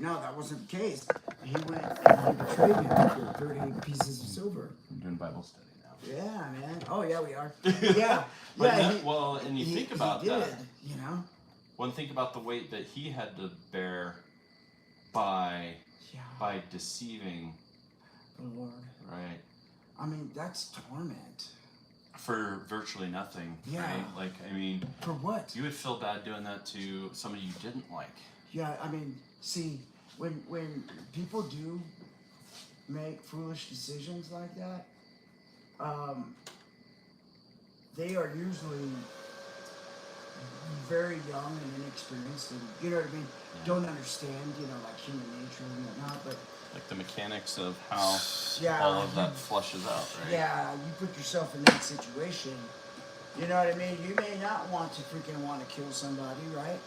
No, that wasn't the case. He went and he betrayed him for 30 pieces of silver. I'm doing Bible study now. Yeah, man. Oh, yeah, we are. Yeah. But yeah. well, and you think about that. You know? One thing about the weight that he had to bear by deceiving the Lord. Right. I mean, that's torment. For virtually nothing. Yeah. Right? Like, I mean. For what? You would feel bad doing that to somebody you didn't like. Yeah, I mean, see, when people do make foolish decisions like that, they are usually very young and inexperienced, and you know what I mean, don't understand, you know, like human nature and whatnot, but like the mechanics of how yeah, all of that flushes out, right? Yeah, you put yourself in that situation, you know what I mean? You may not want to kill somebody, right?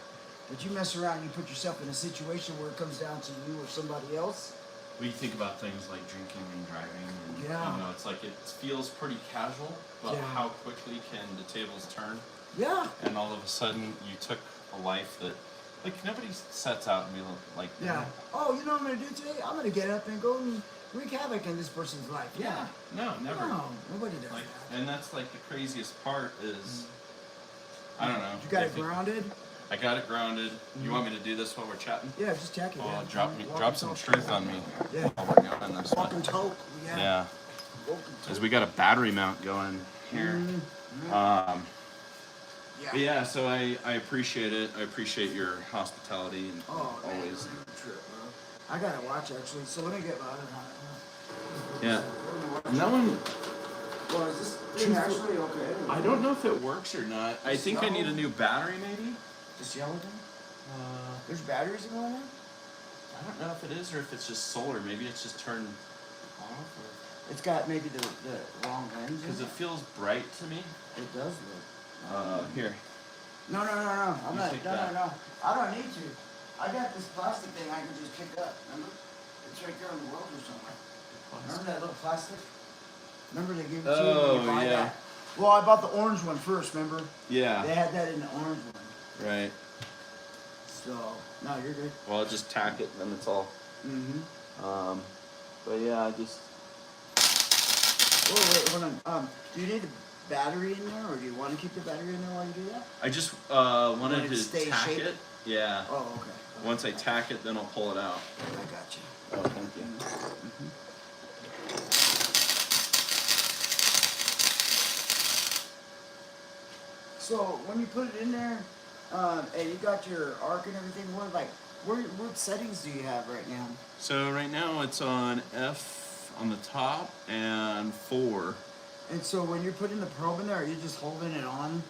But you mess around and you put yourself in a situation where it comes down to you or somebody else. We think about things like drinking and driving, and you know, it's like it feels pretty casual, but how quickly can the tables turn? Yeah. And all of a sudden, you took a life that, like, nobody sets out and be like, oh, you know what I'm gonna do today? I'm gonna get up and go and wreak havoc in this person's life. Yeah. No, never. No, nobody does that. And that's like the craziest part is, I don't know. You got it grounded? I got it grounded. You want me to do this while we're chatting? Yeah, just check it. Oh, drop some truth on me. Yeah. While we're going this. Walking tote. Yeah. Because we got a battery mount going here. But yeah, so I appreciate it. I appreciate your hospitality and always. I got a watch actually, so let me get my other one. Yeah. And that one. Well, is this thing actually okay? I don't know if it works or not. I think I need a new battery maybe. This yellow thing? There's batteries going on? I don't know if it is or if it's just solar. Maybe it's just turned off. Or... It's got maybe the wrong lens. Because it feels bright to me. It does look. Here. No. I'm not. No. I don't need to. I got this plastic thing I can just pick up. Remember? It's right there on the welder somewhere. Remember that little plastic? Remember they gave it to you when you buy that? Well, I bought the orange one first, remember? Yeah. They had that in the orange one. Right. So, no, you're good. Well, I'll just tack it and then it's all. Mm-hmm. But yeah, I just... Wait, hold on. Do you need the battery in there, or do you want to keep the battery in there while you do that? I just wanted to tack it. Yeah. Oh, okay. Once I tack it, then I'll pull it out. I got you. Oh, thank you. Mm-hmm. So when you put it in there, and you got your arc and everything, what settings do you have right now? So right now it's on F on the top and 4. And so when you're putting the probe in there, are you just holding it on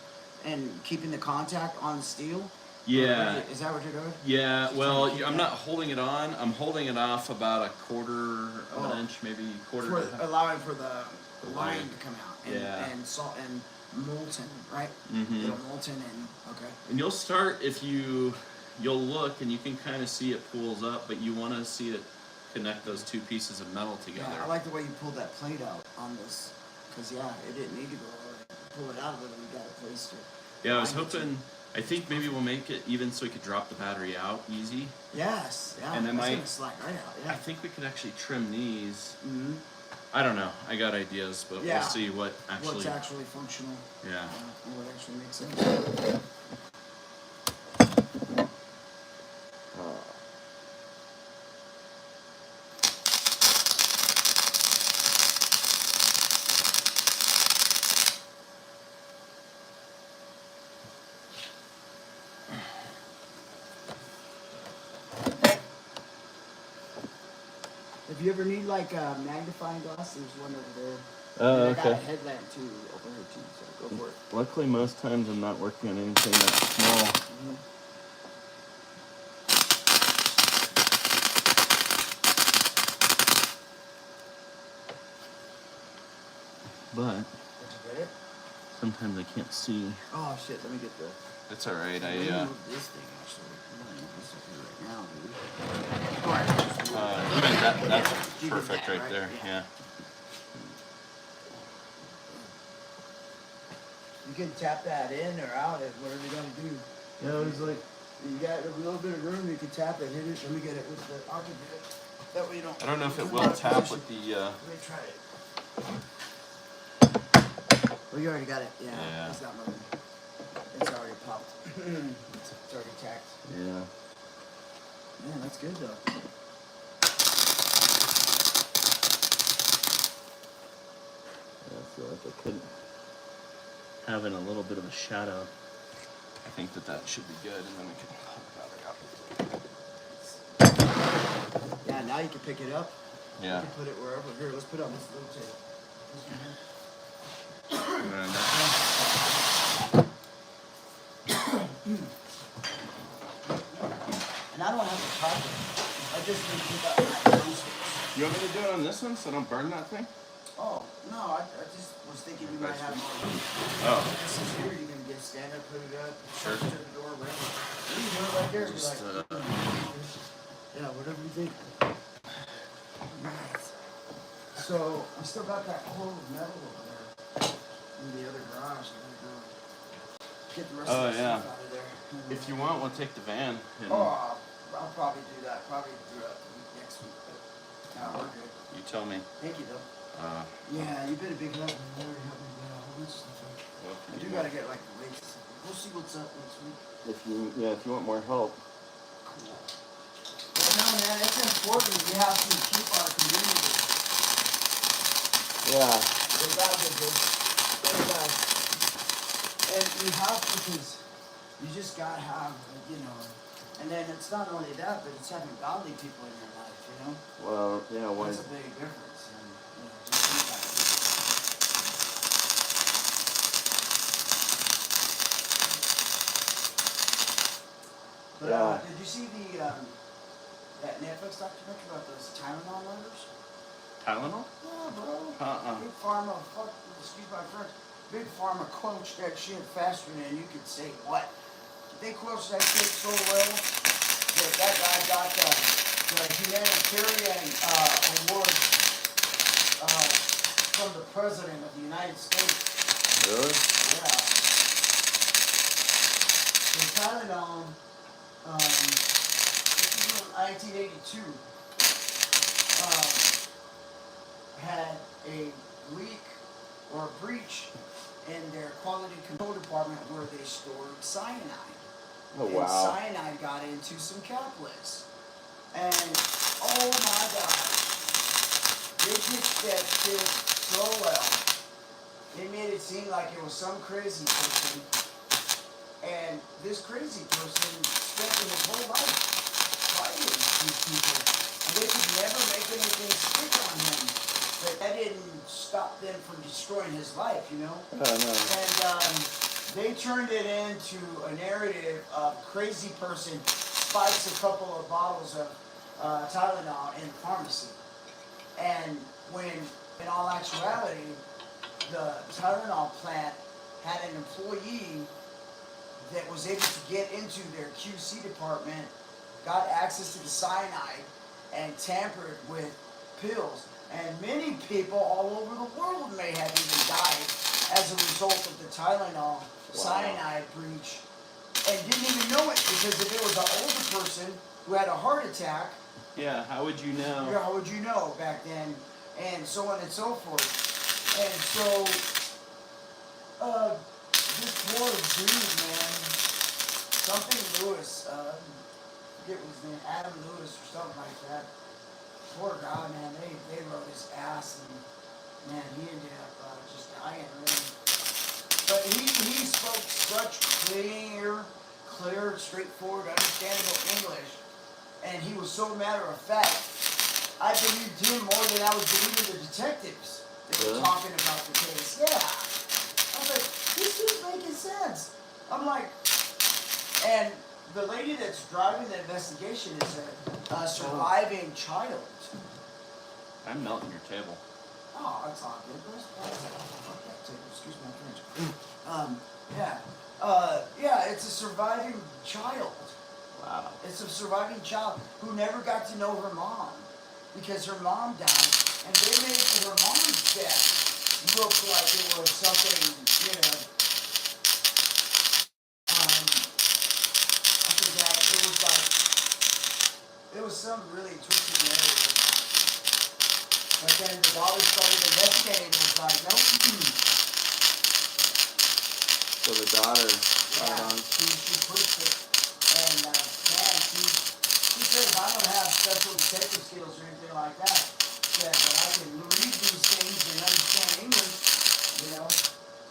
and keeping the contact on the steel? Yeah. Is that what you're doing? Yeah, well, I'm not holding it on. I'm holding it off about 1/4 of an inch, maybe allowing for the line to come out. And salt and molten, right? Mm-hmm. It'll molten and okay. And you'll start you'll look and you can kind of see it pools up, but you want to see it connect those two pieces of metal together. Yeah, I like the way you pulled that plate out on this, because it didn't need to go all the way. Pull it out of it and we got it placed here. Yeah, I was hoping. I think maybe we'll make it even so we could drop the battery out easy. Yes, yeah. And then gonna slide right out. Yeah. I think we could actually trim these. Mm-hmm. I don't know. I got ideas, but we'll see what's actually functional. Yeah. And what actually makes sense. If you ever need like a magnifying glass, there's one over there. Oh, and okay. I got a headlamp too over here too, so go for it. Luckily, most times I'm not working on anything that small. Mm-hmm. But Did you get it? sometimes I can't see. Oh shit! Let me get the. That's all right. Let me move this thing actually. I'm gonna move this right now, dude. All right. Even that's perfect right there. Yeah. You can tap that in or out, whatever you're gonna do. Yeah, it was like You got a little bit of room, you can tap it, hit it. Let me get it with the architect. That way you don't. I don't know if it will tap with the. Let me try it. Well, you already got it. Yeah. It's not moving. It's already popped. It's already tacked. Yeah. Yeah, that's good though. Yeah, I feel like I could have in a little bit of a shadow. I think that should be good, and then we can pop it out. Yeah, now you can pick it up. Yeah. You can put it wherever. Here, let's put it on this little table. And I don't have a pocket. I just need to pick up my broomsticks. You want me to do it on this one so I don't burn that thing? Oh, no, I just was thinking you might have more. Oh. This is here, you can get stand up, put it up, Sure. to the door, whatever. You can do it right there. Just, yeah, whatever you think. Nice. So, I still got that whole metal over there in the other garage. I'm gonna go get the rest of the stuff out of there. If you want, we'll take the van. And I'll probably do that. Probably throughout the week next week. But no, we're good. You tell me. Thank you, though. Yeah, you've been a big help. You really helped me get a whole bunch of stuff. I do gotta get like the rates. We'll see what's up next week. If you want more help. Cool. Well, no, man, it's important. We have to keep our community. Yeah. They got good. They got. And you have to, because you just gotta have, you know. And then it's not only that, but it's having godly people in your life, you know. Well, yeah. Why? That's a big difference. And, you know, just think about it. But, did you see that Netflix documentary about those Tylenol murders? Tylenol? Yeah, bro. Uh-uh. Big Pharma, excuse my French. Big Pharma quench that shit faster than you could say what. They quench that shit so well that guy got the humanitarian award from the President of the United States. Really? Yeah. So Tylenol, this is in 1982, had a leak or a breach in their quality control department where they stored cyanide. Oh, and wow. Cyanide got into some caplets. And, oh my God, they pitched that shit so well. They made it seem like it was some crazy person. And this crazy person spent his whole life fighting these people. And they could never make anything stick on him. But that didn't stop them from destroying his life, you know? Oh, no. And they turned it into a narrative of crazy person spikes a couple of bottles of Tylenol in the pharmacy. And when, in all actuality, the Tylenol plant had an employee that was able to get into their QC department, got access to the cyanide, and tampered with pills. And many people all over the world may have even died as a result of the Tylenol cyanide breach and didn't even know it, because if it was an older person who had a heart attack, yeah, how would you know? Yeah, how would you know back then, and so on and so forth. And so, this poor dude, man, something Lewis, I forget what his name, Adam Lewis or something like that. Poor guy, man, they rode his ass, and man, he ended up just dying, really. But he spoke such clear, straightforward, understandable English, and he was so matter of fact. I believed him more than I was believing the detectives that were talking about the case. Yeah. I was like, this is making sense. I'm like, and the lady that's driving the investigation is a surviving child. I'm melting your table. Oh, that's all good. Fuck that table. Excuse my French. Yeah, it's a surviving child. Wow. It's a surviving child who never got to know her mom because her mom died, and they made her mom's death look like it was something, you know. I forgot It was some really twisted narrative. But then the daughter started investigating and was like, nope. So the daughter, she pushed it. And man, she says, I don't have special detective skills or anything like that. She said, but I can read these things and understand English, you know.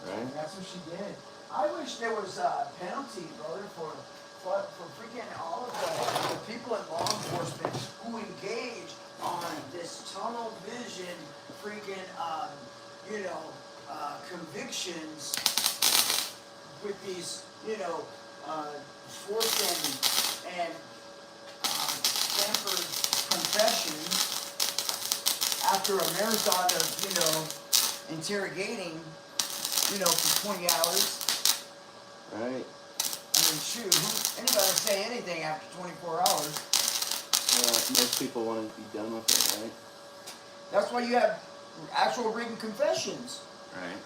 Right. And that's what she did. I wish there was a penalty, brother, for freaking all of the people in law enforcement who engage on this tunnel vision freaking, convictions with these, forced and pampered confessions after a marathon of, interrogating, for 20 hours. Right. I mean, shoot, anybody can say anything after 24 hours. Most people want to be done with it, right? That's why you have actual written confessions. Right.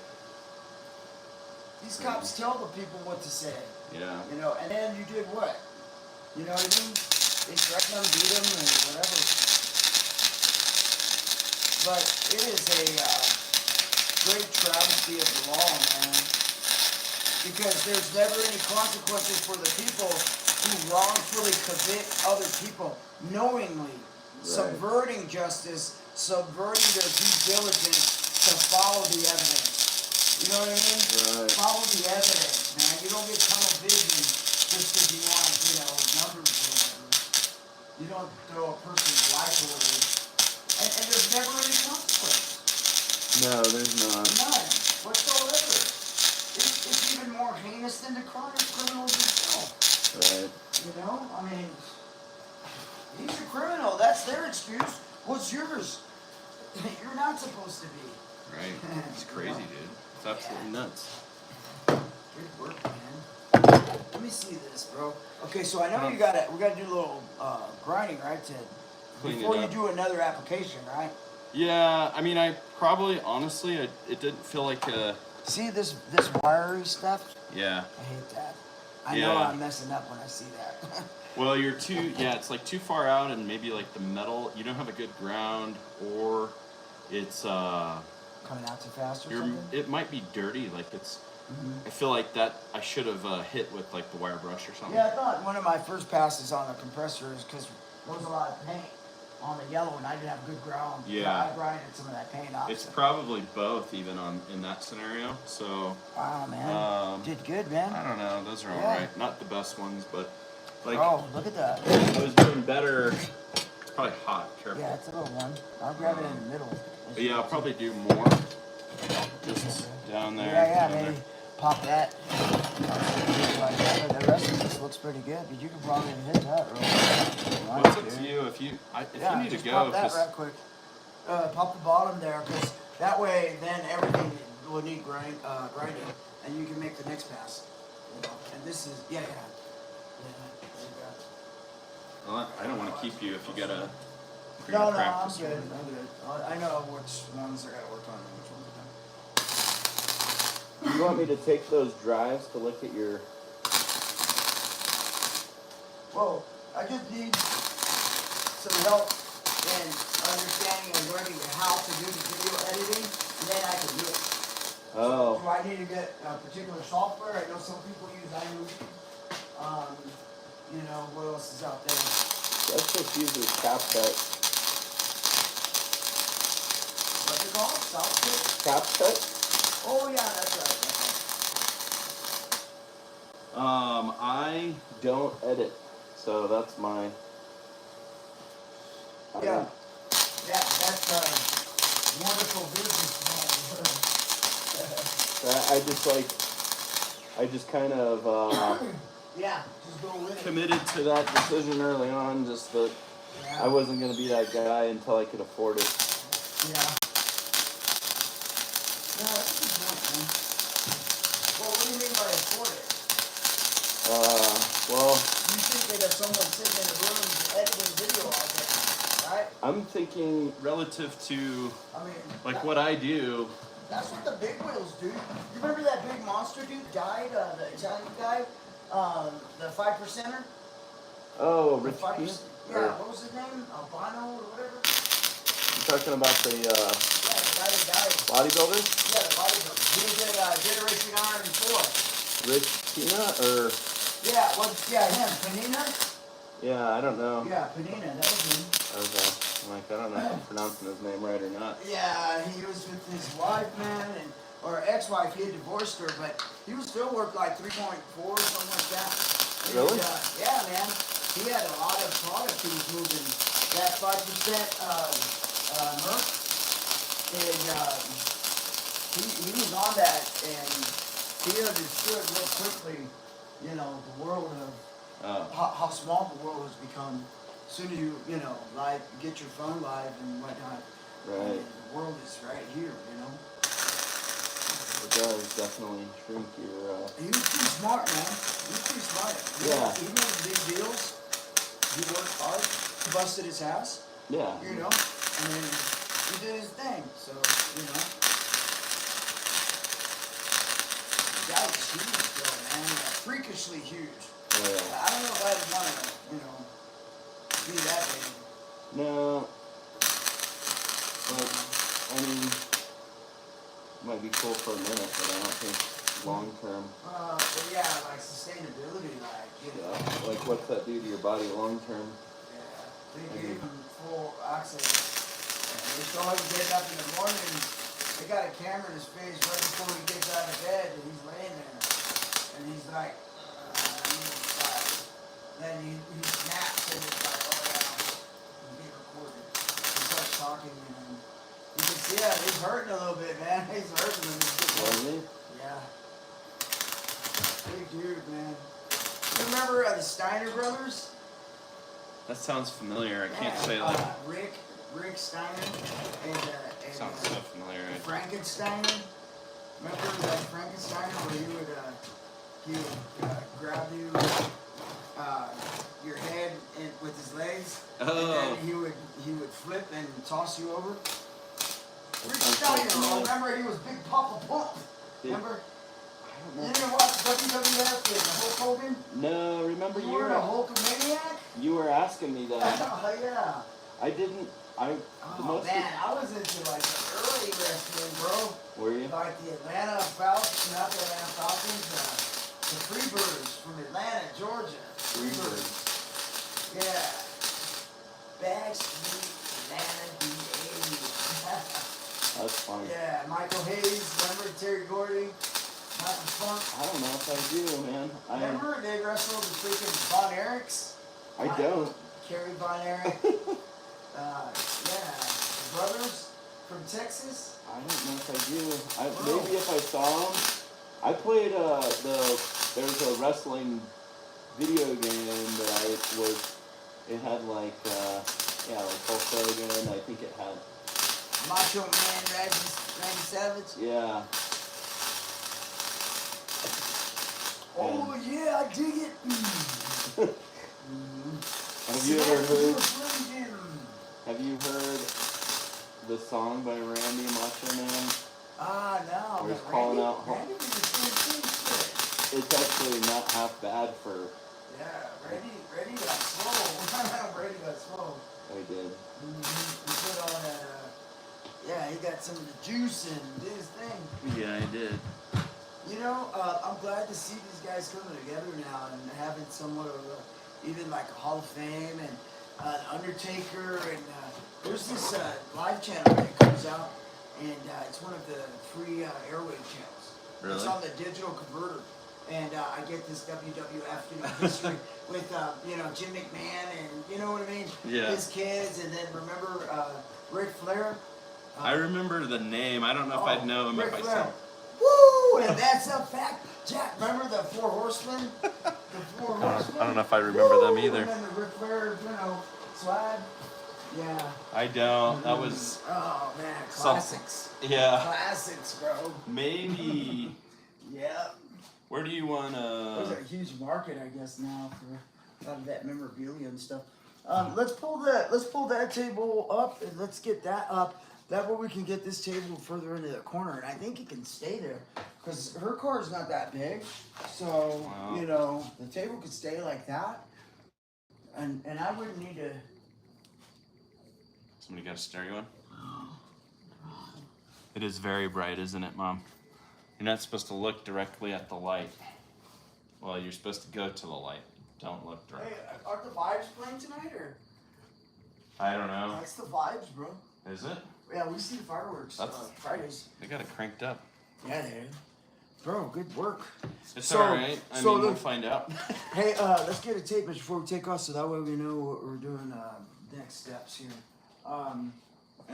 These cops tell the people what to say. Yeah. And then you did what? You know what I mean? They threaten them, beat them, and whatever. But it is a great travesty of the law, man. Because there's never any consequences for the people who wrongfully commit other people, knowingly, subverting justice, subverting their due diligence to follow the evidence. You know what I mean? Right. Follow the evidence, man. You don't get tunnel vision just because you want, numbers or whatever. You don't throw a person's life away. And there's never any consequence. No, there's not. None whatsoever. It's even more heinous than the criminals themselves. Right. I mean, he's a criminal. That's their excuse. What's yours? You're not supposed to be. Right. It's crazy, dude. It's absolutely nuts. Good work, man. Let me see this, bro. Okay, so I know we gotta do a little grinding, right? Before you do another application, right? Yeah, I mean, I probably, honestly, it didn't feel like a... See this wiry stuff? Yeah. I hate that. I know I'm messing up when I see that. Well, you're it's like too far out, and maybe like the metal, you don't have a good ground, or it's coming out too fast or something? It might be dirty, like it's... I feel like that I should have hit with like the wire brush or something. Yeah, I thought one of my first passes on the compressor is because there was a lot of paint on the yellow and I didn't have good ground. Yeah. I grinded some of that paint off. It's probably both, even in that scenario. So. Wow, man. Did good, man. I don't know. Those are all right. Not the best ones, but like. Oh, look at that. I was doing better. It's probably hot. Careful. Yeah, it's a little one. I'll grab it in the middle. But yeah, I'll probably do more. Just down there. Yeah, maybe pop that. Like that. But the rest of this looks pretty good. But you can probably hit that real quick. Well, it's up to you. If you need to go. Pop that right quick. Pop the bottom there, because that way then everything will need grinding, and you can make the next pass. And this is there you go. Well, I don't want to keep you if you gotta. No, I'm good. I know which ones I gotta work on and which ones I don't. You want me to take those drives to look at your... Well, I just need some help in understanding and learning how to do the video editing, and then I can do it. Oh. So do I need to get a particular software? I know some people use iMovie. What else is out there? Let's just use this CapCut. What's it called? Southpit? CapCut? Oh yeah, that's right. I don't edit, so that's my... Yeah, that's a wonderful business I just kind of yeah, just go with it. committed to that decision early on, just that I wasn't going to be that guy until I could afford it. Yeah. No, that's a good point, man. Well, what do you mean by afford it? Well... You think that if someone's sitting in a room editing video all day, right? I'm thinking relative to, what I do. That's what the big wheels do. You remember that big monster dude died, the Italian guy? The 5%er? Oh, Rich P? Yeah, what was his name? Albano or whatever? You talking about the Yeah, the guy that died. bodybuilder? Yeah, the bodybuilder. He was in Generation Iron 4. Rich Tina or? Yeah, him. Panina? Yeah, I don't know. Yeah, Panina, that was him. Okay. Like, I don't know if I'm pronouncing his name right or not. Yeah, he was with his wife, man, or ex-wife. He had divorced her, but he would still work like 3.4 or something like that. And, Really? Yeah, man. He had a lot of product he was moving. That 5% Merc, and he was on that, and he understood real quickly, you know, the world of how small the world has become. As soon as you know, live, get your phone live and whatnot. Right. The world is right here, you know. It does definitely shrink your. He was pretty smart, man. He was pretty smart. He made big deals. He worked hard. He busted his ass. Yeah. You know, I mean, he did his thing. So, you know. The guy was huge, though, man. Freakishly huge. Oh, yeah. I don't know if I'd want to, you know, be that big. No. But, I mean, it might be cool for a minute, but I don't think long term. Well, yeah, like sustainability, like, you know. Yeah. Like, what's that do to your body long term? Yeah, they gave him full access. And they saw him getting up in the morning. They got a camera in his face right before he gets out of bed, and he's laying there. And he's like, then he snaps and it's like, oh yeah, he's being recorded. He starts talking and you can see he's hurting a little bit, man. He's hurting him. Really? Yeah. Big dude, man. You remember the Steiner brothers? That sounds familiar. I can't say like. Rick Steiner and Sounds so familiar. Frankensteiner. Remember that Frankensteiner where he would grab you your head with his legs, and then he would flip and toss you over. Rick Steiner, remember he was Big Papa Pump. Remember? You didn't watch WWF with Hulk Hogan? No, remember you were a Hulkamaniac? You were asking me that. Oh yeah. I didn't. I was into like the early wrestling, bro. Were you? Like the Atlanta Falcons, not the Atlanta Falcons, the Freebirds from Atlanta, Georgia. Freebirds. Yeah. Backstreet Atlanta DA. That's funny. Yeah, Michael Hayes, remember Terry Gordy? Michael Funk. I don't know if I do, man. Remember they wrestled the freaking Von Erichs? I don't. Kerry Von Erich. Yeah, the brothers from Texas. I don't know if I do. Maybe if I saw them. I played there's a wrestling video game that it had like Hulk Hogan. I think it had Macho Man, Randy Savage. Yeah. Oh yeah, I dig it. Have you heard the song by Randy Macho Man? No. Where he's calling out. Randy was the same thing. It's actually not half bad for. Yeah, Randy got swole. Randy got swole. I did. He put on that. Yeah, he got some of the juice and did his thing. Yeah, I did. You know, I'm glad to see these guys coming together now and having somewhat of even like a Hall of Fame and Undertaker and there's this live channel that comes out and it's one of the free airwave channels. Really? It's on the digital converter. And I get this WWF history with, Jim McMahon and, you know what I mean? Yeah. His kids, and then remember Ric Flair? I remember the name. I don't know if I'd know him if I saw him. Woo! And that's a fact. Jack, remember the Four Horsemen? The Four Horsemen? I don't know if I remember them either. And then the Ric Flair, swag. Yeah. I don't. That was... Oh, man. Classics. Yeah. Classics, bro. Maybe... Yeah. Where do you want to... There's a huge market, I guess, now for a lot of that memorabilia and stuff. Let's pull that table up and let's get that up. That way we can get this table further into the corner, and I think it can stay there because her car is not that big. So the table could stay like that, And I wouldn't need to. Somebody got a stereo on? It is very bright, isn't it, Mom? You're not supposed to look directly at the light. Well, you're supposed to go to the light. Don't look directly. Hey, aren't the vibes playing tonight, or? I don't know. That's the vibes, bro. Is it? Yeah, we see the fireworks Fridays. They got it cranked up. Yeah, they do. Bro, good work. It's alright. I mean, we'll find out. Hey, let's get a tape before we take off so that way we know what we're doing next steps here. And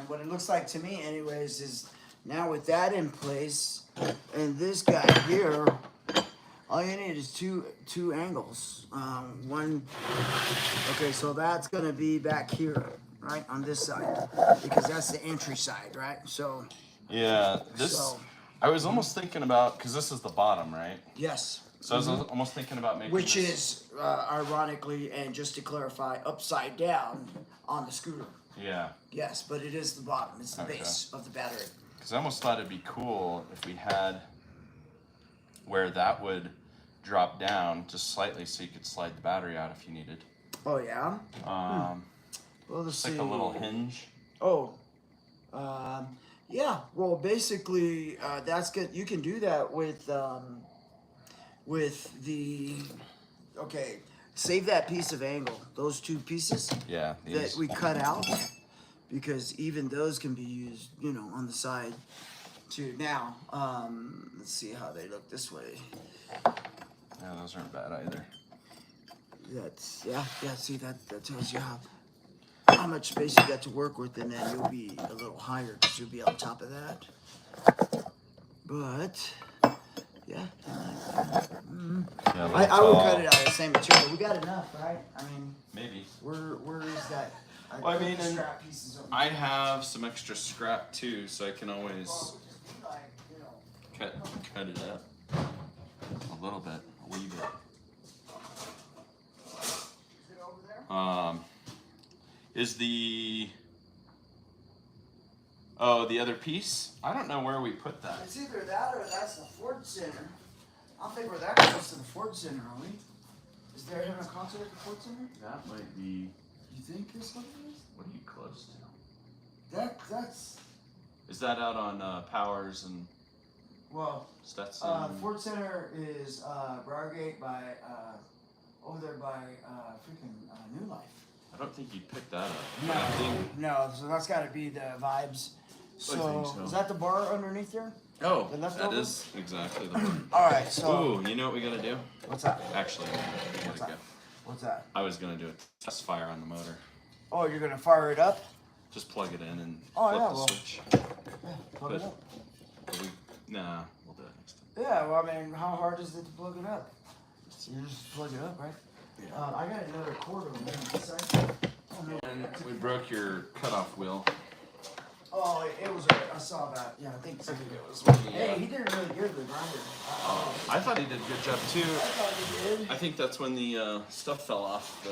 what it looks like to me anyways is now with that in place and this guy here, all you need is two angles. Okay, so that's gonna be back here, right, on this side, because that's the entry side, right? So yeah, I was almost thinking about, because this is the bottom, right? Yes. So I was almost thinking about making which is ironically, and just to clarify, upside down on the scooter. Yeah. Yes, but it is the bottom. It's the base of the battery. Because I almost thought it'd be cool if we had where that would drop down just slightly so you could slide the battery out if you needed. Oh, yeah? Well, let's see. Like a little hinge. Oh. Yeah, well, basically, that's good. You can do that with the, okay, save that piece of angle. Those two pieces that we cut out, because even those can be used, you know, on the side too. Now, let's see how they look this way. Yeah, those aren't bad either. That's, yeah, see, that tells you how much space you got to work with, and then you'll be a little higher because you'll be on top of that. But yeah, I would cut it out of the same material. We got enough, right? I mean, maybe. Where is that? Well, I mean, and I have some extra scrap too, so I can always cut it up a little bit, a wee bit. Is the the other piece? I don't know where we put that. It's either that or that's the Ford Center. I don't think we're that close to the Ford Center, are we? Is there having a concert at the Ford Center? That might be. You think this one is? What are you close to? That's. Is that out on Powers and? Well, Stetson. Ford Center is Briargate by over there by freaking New Life. I don't think you'd pick that up. No. So that's got to be the vibes. I think so. Is that the bar underneath there? Oh, that is exactly the one. All right, so. Ooh, you know what we gotta do? What's that? Actually, we gotta go. What's that? I was gonna do a test fire on the motor. Oh, you're gonna fire it up? Just plug it in and flip the switch. Yeah, plug it up. Nah, we'll do it next time. Yeah, well, I mean, how hard is it to plug it up? You just plug it up, right? Yeah. I got another cord over there on this side. Oh, no. And we broke your cutoff wheel. Oh, it was. I saw that. Yeah, I think so. It was when Hey, he did really good with the grinder. I thought he did a good job too. I thought he did. I think that's when the stuff fell off.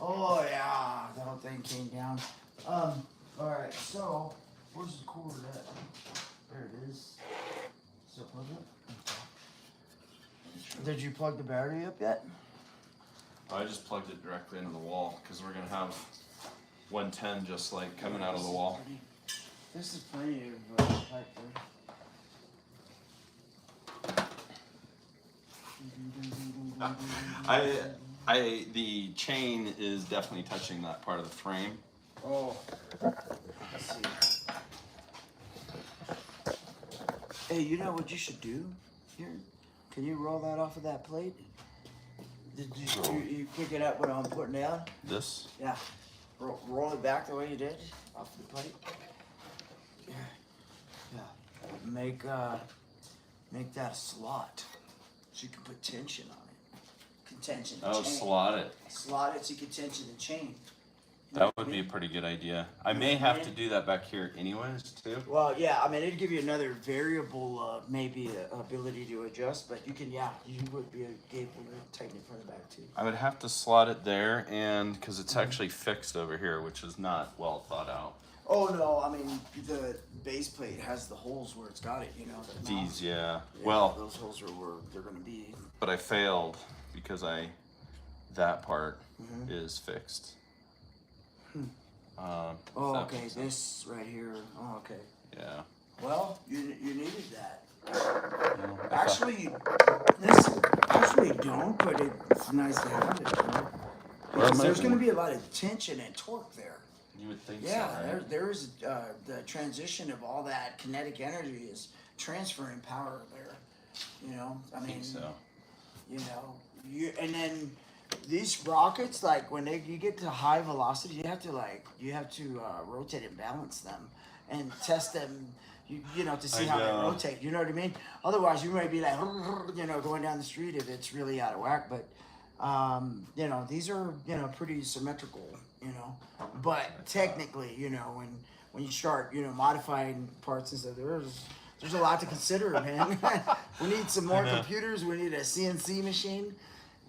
Oh yeah, the whole thing came down. All right. So, where's the cord at? There it is. So plug it. Did you plug the battery up yet? I just plugged it directly into the wall because we're gonna have 110 just like coming out of the wall. This is plenty of pipe there. The chain is definitely touching that part of the frame. Oh, let's see. Hey, you know what you should do here? Can you roll that off of that plate? Did you pick it up when I'm putting down? This? Yeah. Roll it back the way you did off the plate. Yeah. Make that a slot so you can put tension on it. Contention. Oh, chain. slot it. Slot it so you can tension the chain. That would be a pretty good idea. I may have to do that back here anyways, too. Well, yeah, I mean, it'd give you another variable, maybe ability to adjust, but you can, you would be able to tighten it from the back, too. I would have to slot it there, and because it's actually fixed over here, which is not well thought out. Oh, no, I mean, the base plate has the holes where it's got it, you know. These, yeah. Well, those holes are where they're going to be. But I failed because I that part is fixed. Oh, okay. This right here. Oh, okay. Yeah. Well, you needed that. Well, Actually, you don't, but it's nice to have it. You know? Because there's going to be a lot of tension and torque there. You would think Yeah, so, right? there's the transition of all that kinetic energy is transferring power there. You know, I mean, So. you know, and then these rockets, like when you get to high velocity, you have to rotate and balance them and test them. You know, to see how they rotate. You know what I mean? Otherwise, you might be like, you know, going down the street if it's really out of whack. But you know, these are, you know, pretty symmetrical. You know, but technically, you know, when you start, you know, modifying parts and stuff, there's a lot to consider, man. We need some more computers. We need a CNC machine.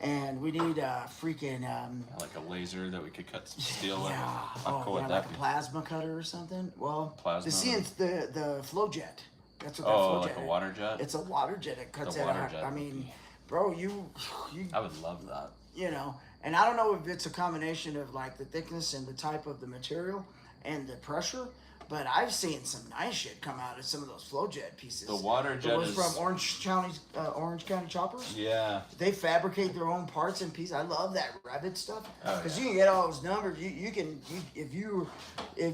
And we need a freaking like a laser that we could cut some steel with. Yeah, How cool would that like be? a plasma cutter or something. Well, Plasma. the flow jet. That's what that Oh, flow like jet a is. water jet. It's a water jet. It cuts The it water out. jet I would mean, be- bro, you. I would love that. You know, and I don't know if it's a combination of like the thickness and the type of the material and the pressure, but I've seen some nice shit come out of some of those flow jet pieces. The water jet was is from Orange County Choppers. Yeah. They fabricate their own parts and pieces. I love that Revit stuff because yeah. you can get all those numbers. If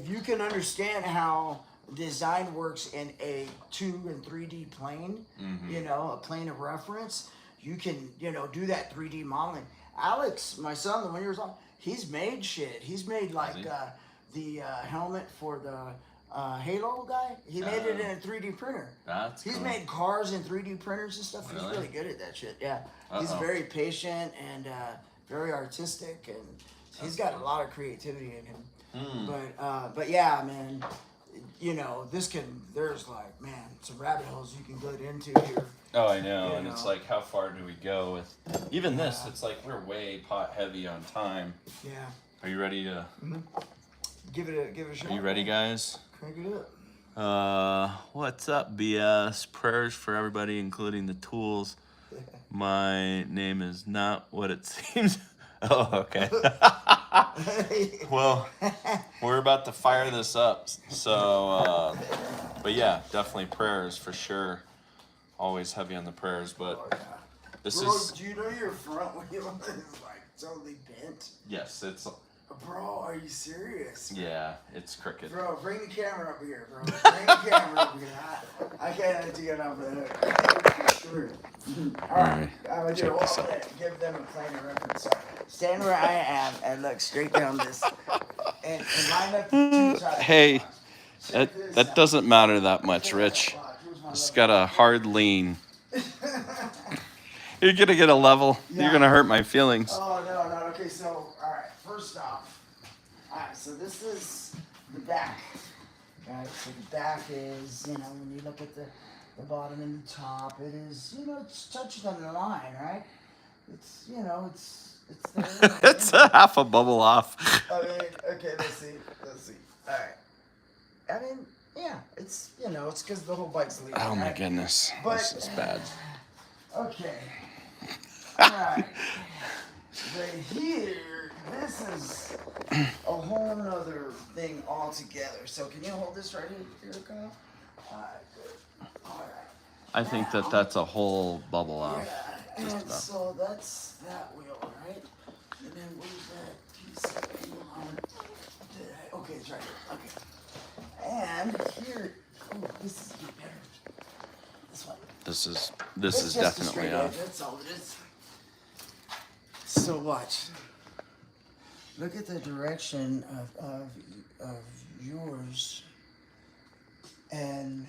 you can understand how design works in a 2 and 3D plane, you know, a plane of reference, you can, you know, do that 3D modeling. Alex, my son, the 1 years old, he's made shit. He's made like the helmet for the Halo guy. He made it in a 3D printer. He's cool. made cars in 3D printers and stuff. Really? He's really good at that shit. Yeah. He's very patient and very artistic, and he's got a lot of creativity in him. But yeah, man, you know, there's like, man, some rabbit holes you can get into here. Oh, I know, and it's like, how far do we go with even this? It's like we're way pot heavy on time. Yeah. Are you ready to? Give it a shot. Are you ready, guys? Crank it up. What's up, BS? Prayers for everybody, including the tools. My name is not what it seems. Oh, okay. Well, we're about to fire this up. So, but yeah, definitely prayers for sure. Always heavy on the prayers, but this is. Do you know your front wheel is like totally bent? Yes, it's. Bro, are you serious? Yeah, it's crooked. Bro, bring the camera up here, bro. Bring the camera up here. I can't let you get off the hook. Sure. All right. I'm going to do give them a plainer reference. So stand where I am and look straight down this. And line up the 2 sides. Hey, that doesn't matter that much, Rich. It's got a hard lean. You're going to get a level. Yeah. You're going to hurt my feelings. Oh, no. Okay, so, all right. First off, so this is the back. Right, so the back is, you know, when you look at the bottom and the top, it is, you know, it's touched on the line, right? It's, you know, it's there. It's a half a bubble off. I mean, okay, let's see. All right. I mean, yeah, it's, you know, it's because the whole bike's leaking. Oh, my goodness. But, this is bad. Okay. All right. But here, this is a whole nother thing altogether. So can you hold this right here, Kyle? All right, good. All right. I think that's a whole bubble off. Yeah, and so that's that wheel, right? And then where's that piece of wheel on? Okay, it's right here. Okay. And here, oh, this is better. This one. This is definitely off. That's all it is. So watch. Look at the direction of yours and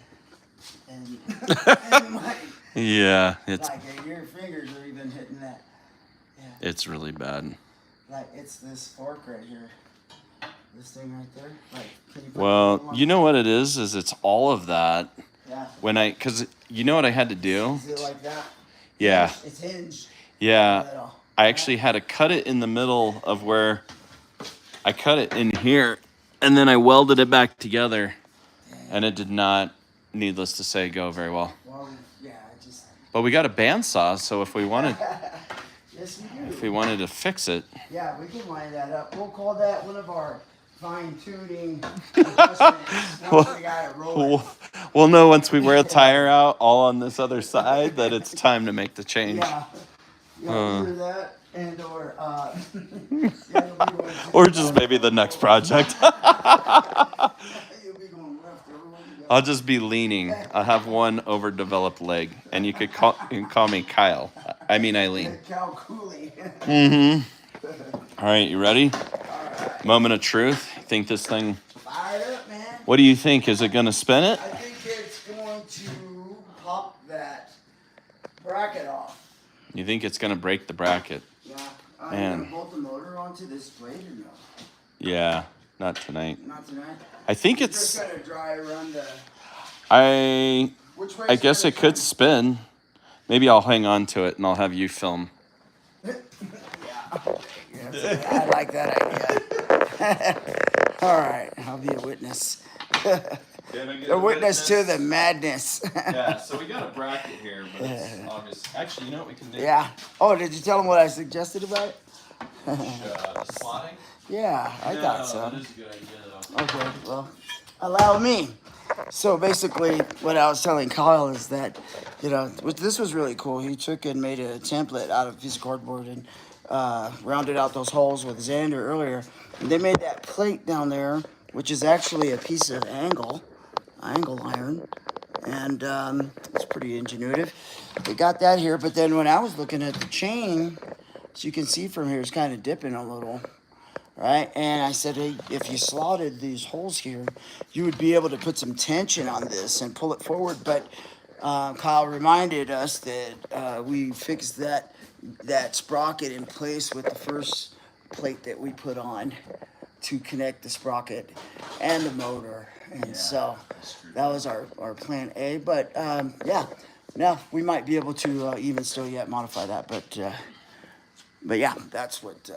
mine. Yeah, it's like your fingers are even hitting that. Yeah. It's really bad. Like it's this fork right here. This thing right there. Like, can you put well, you know what it is it's all of that. Yeah. Cause you know what I had to do? Is it like that? Yeah. It's hinged. Yeah. I actually had to cut it in the middle of where I cut it in here, and then I welded it back together, and it did not, needless to say, go very well. Well, yeah, it just. But we got a bandsaw, so if we wanted. Yes, we do. If we wanted to fix it. Yeah, we can line that up. We'll call that one of our fine-tuning adjustments once we got it rolling. We'll know once we wear a tire out all on this other side that it's time to make the change. Yeah. Either that and or or just maybe the next project. You'll be going left everywhere you go. I'll just be leaning. I'll have one overdeveloped leg, and you can call me Kyle. I mean Eileen. Cal Koulie. All right, you ready? All right. Moment of truth. You think this thing? Fire it up, man. What do you think? Is it gonna spin it? I think it's going to pop that bracket off. You think it's gonna break the bracket? Yeah. Man. Gonna bolt the motor onto this blade or no? Yeah, not tonight. Not tonight. I think You're it's. just gonna dry run the. Which way? I guess it could spin. Maybe I'll hang on to it and I'll have you film. Yeah. Yes, I like that idea. All right, I'll be a witness. A witness to the madness. Yeah, so we got a bracket here, but it's obvious. Actually, you know what we can do? Yeah. Oh, did you tell them what I suggested about it? The slotting? Yeah, I thought so. That is a good idea, though. Okay, well, allow me. So basically, what I was telling Kyle is that, this was really cool. He took and made a template out of a piece of cardboard and rounded out those holes with Xander earlier. And they made that plate down there, which is actually a piece of angle iron. And it's pretty ingenuitive. We got that here, but then when I was looking at the chain, as you can see from here, it's kind of dipping a little. Right, and I said, hey, if you slotted these holes here, you would be able to put some tension on this and pull it forward. But Kyle reminded us that we fixed that sprocket in place with the first plate that we put on to connect the sprocket and the motor. And so that was our plan A. But now we might be able to even still yet modify that. But yeah, that's what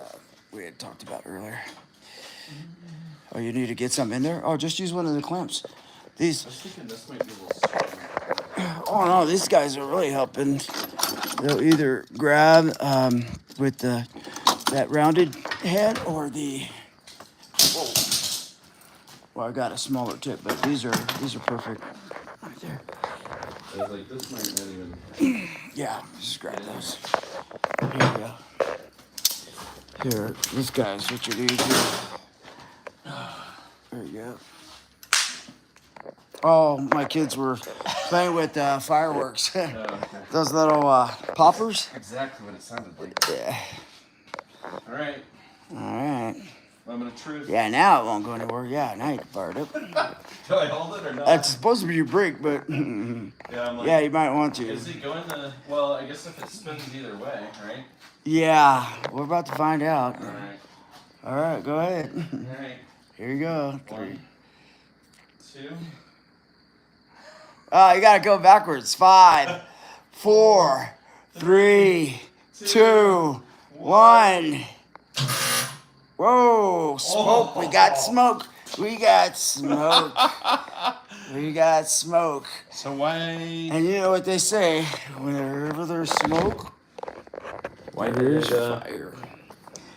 we had talked about earlier. Oh, you need to get some in there? Oh, just use one of the clamps. These. I was thinking this might be a little stronger. Oh no, these guys are really helping. They'll either grab with that rounded head or the. Whoa. Well, I got a smaller tip, but these are perfect. Right there. I was like, this might not even. Yeah, just grab those. Here you go. Here, this guy's what you need here. There you go. Oh, my kids were playing with fireworks. Okay. Those little poppers. Exactly what it sounded like. Yeah. All right. All right. Moment of truth. Yeah, now it won't go anywhere. Yeah, now you can fire it up. Do I hold it or not? That's supposed to be your brake, but Yeah, I'm like, yeah, you might want to. Is it going to? Well, I guess if it spins either way, right? Yeah, we're about to find out. All right. All right, go ahead. All right. Here you go. 1, 2. Oh, you gotta go backwards. 5, 4, 3, 2, 1. Whoa, smoke. We got smoke. We got smoke. We got smoke. So why? And you know what they say, whenever there's smoke, there's fire.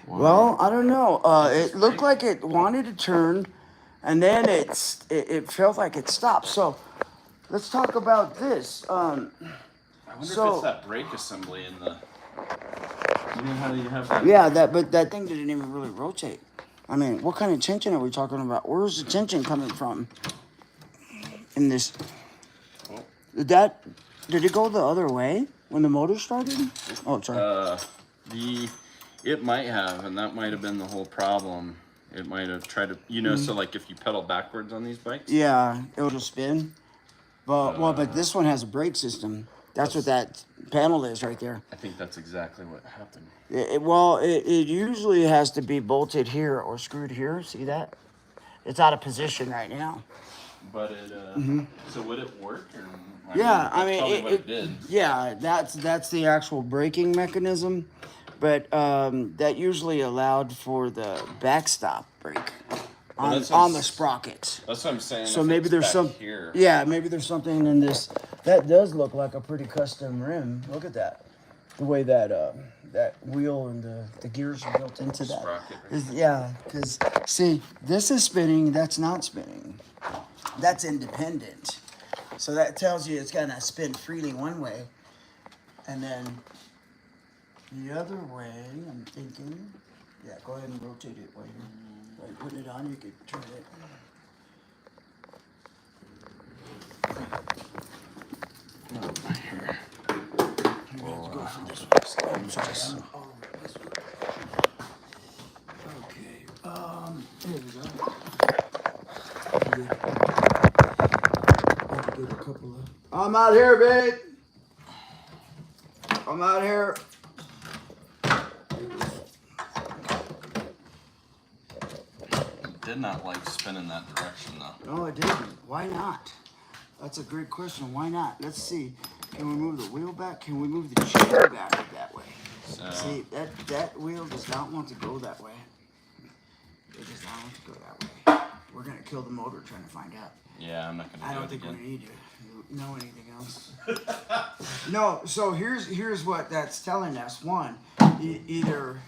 Wow. Well, I don't know. It looked like it wanted to turn, and then it felt like it stopped. So let's talk about this. I wonder if it's that brake assembly in the. You know how you have that? Yeah, but that thing didn't even really rotate. I mean, what kind of tension are we talking about? Where's the tension coming from? In this. Did it go the other way when the motor started? Oh, sorry. It might have, and that might have been the whole problem. It might have tried to, so like if you pedal backwards on these bikes. Yeah, it'll spin. But this one has a brake system. That's what that panel is right there. I think that's exactly what happened. It usually has to be bolted here or screwed here. See that? It's out of position right now. But it, so would it work? Or, I mean, tell me what it did. Yeah, that's the actual braking mechanism. But that usually allowed for the backstop brake on the sprockets. That's what I'm saying. So maybe there's here. Yeah, maybe there's something in this. That does look like a pretty custom rim. Look at that. the way that that wheel and the gears are built into that. Sprocket, right? Yeah, because see, this is spinning, that's not spinning. That's independent. So that tells you it's gonna spin freely one way, and then the other way, I'm thinking, yeah, go ahead and rotate it while you're putting it on, you can turn it. Here we go. I'm out here, babe. I'm out here. Did not like spinning that direction though. No, it didn't. Why not? That's a great question. Why not? Let's see. Can we move the wheel back? Can we move the chair back that way? So, see, that wheel does not want to go that way. It does not want to go that way. We're going to kill the motor trying to find out. yeah, I'm not gonna. I do don't it think again. we need to know anything else. No, so here's what that's telling us. One, either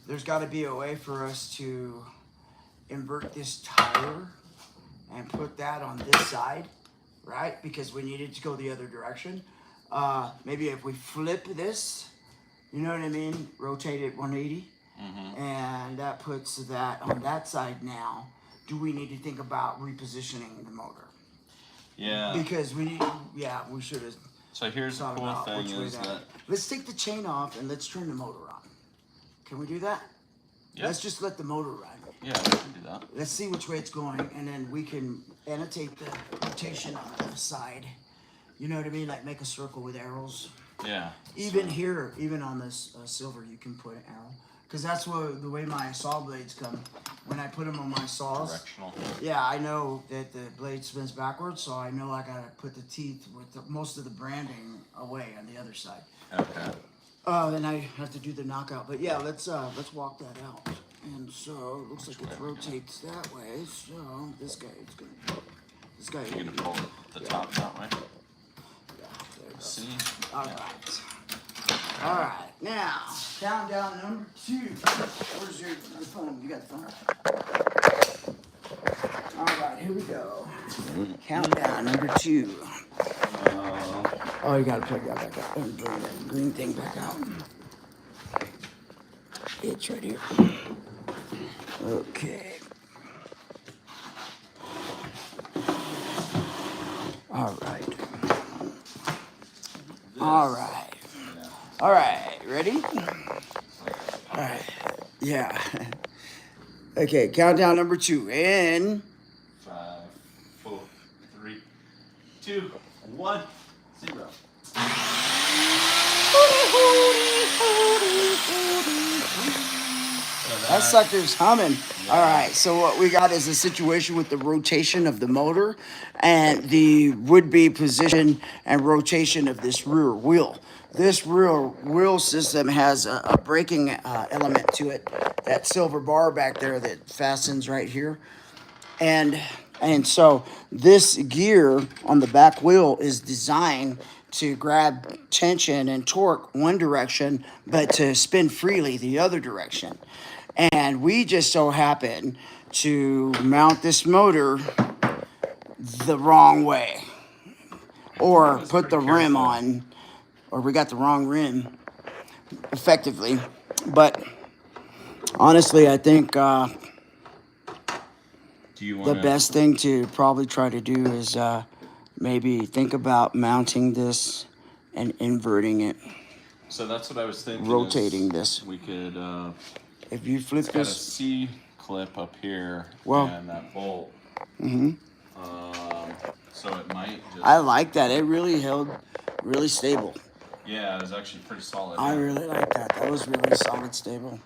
there's got to be a way for us to invert this tire and put that on this side, right? Because we need it to go the other direction. Maybe if we flip this, you know what I mean? Rotate it 180, and that puts that on that side now. Do we need to think about repositioning the motor? Yeah. Because we need, yeah, we should have. So here's the thought cool about thing which way is that let's take the chain off and let's turn the motor on. Can we do that? yeah, Let's just let the motor run. yeah, we can do that. Let's see which way it's going, and then we can annotate the rotation on the side. You know what I mean? Like make a circle with arrows. Yeah. Even here, even on this silver, you can put an arrow. Because that's what the way my saw blades come. When I put them on my saws, Directional. yeah, I know that the blade spins backwards, so I know I gotta put the teeth with most of the branding away on the other side. Okay. Then I have to do the knockout. But yeah, let's walk that out. And so it looks like it rotates that way. So this guy is gonna. You're gonna pull the top that way. Yeah, there it goes. See? All right. All right. Now, countdown number 2. Where's your phone? You got the phone? All right, here we go. Countdown number 2. Oh, you gotta plug that back out. And bring that green thing back out. It's right here. Okay. All right. All right. All right. Ready? All right. Yeah. Okay. Countdown number 2. In 5, 4, 3, 2, 1, 0. That sucker's humming. Yeah. All right, so what we got is a situation with the rotation of the motor and the would-be position and rotation of this rear wheel. This rear wheel system has a braking element to it, that silver bar back there that fastens right here. And so this gear on the back wheel is designed to grab tension and torque one direction, but to spin freely the other direction. And we just so happen to mount this motor the wrong way, or put the rim on, or we got the wrong rim effectively. But honestly, I think the best thing to probably try to do is maybe think about mounting this and inverting it. So that's what I was thinking. Rotating this. We could. If you flip it's got this. a C clip up here. Well. And that bolt. So it might just. I like that. It really held, really stable. Yeah, it was actually pretty solid. I really like that. That was really solid, stable.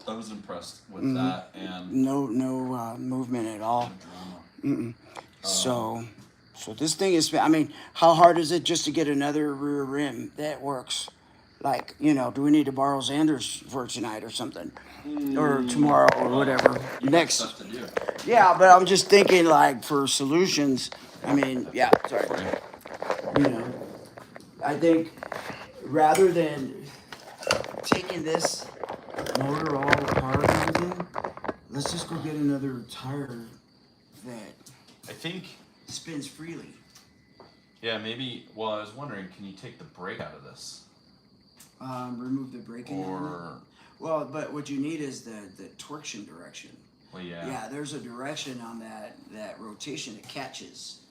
I was impressed with that, and no movement at all. So this thing is. I mean, how hard is it just to get another rear rim that works? Like, you know, do we need to borrow Xander's for tonight or something, or tomorrow or whatever? Next. Stuff to do. Yeah, but I'm just thinking like for solutions. I mean, yeah. Sorry. You know, I think rather than taking this motor all apart and everything, let's just go get another tire that I think. spins freely. Yeah, maybe. Well, I was wondering, can you take the brake out of this? Remove the braking. Or. Well, but what you need is the torsion direction. Well, yeah. Yeah, there's a direction on that rotation that catches,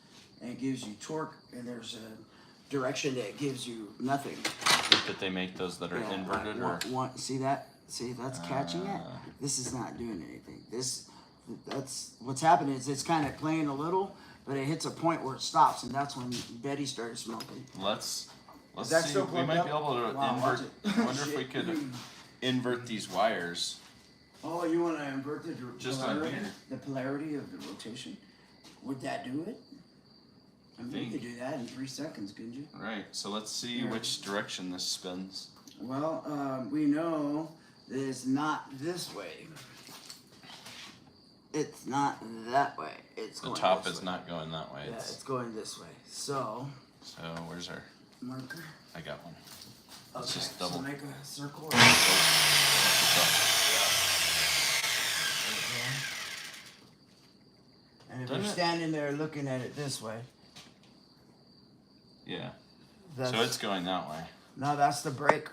and it gives you torque, and there's a direction that gives you nothing. I think that they make those that are inverted, or. See that? See, that's catching it. This is not doing anything. That's what's happening is it's kind of playing a little, but it hits a point where it stops, and that's when Betty started smoking. Let's that see. still We might up? be able to invert. I wonder if we could invert these wires. Oh, you want to invert the Just on polarity? here. The polarity of the rotation? Would that do it? I mean, you could do that in 3 seconds, couldn't you? Right. So let's see which direction this spins. Well, we know that it's not this way. It's not that way. It's The going top this is way. not going that way. Yeah, it's going this way. So where's our marker. I got one. Okay, Let's just double. So make a circle. And if you're standing there looking at it this way, yeah. So it's going that way. No, that's the brake.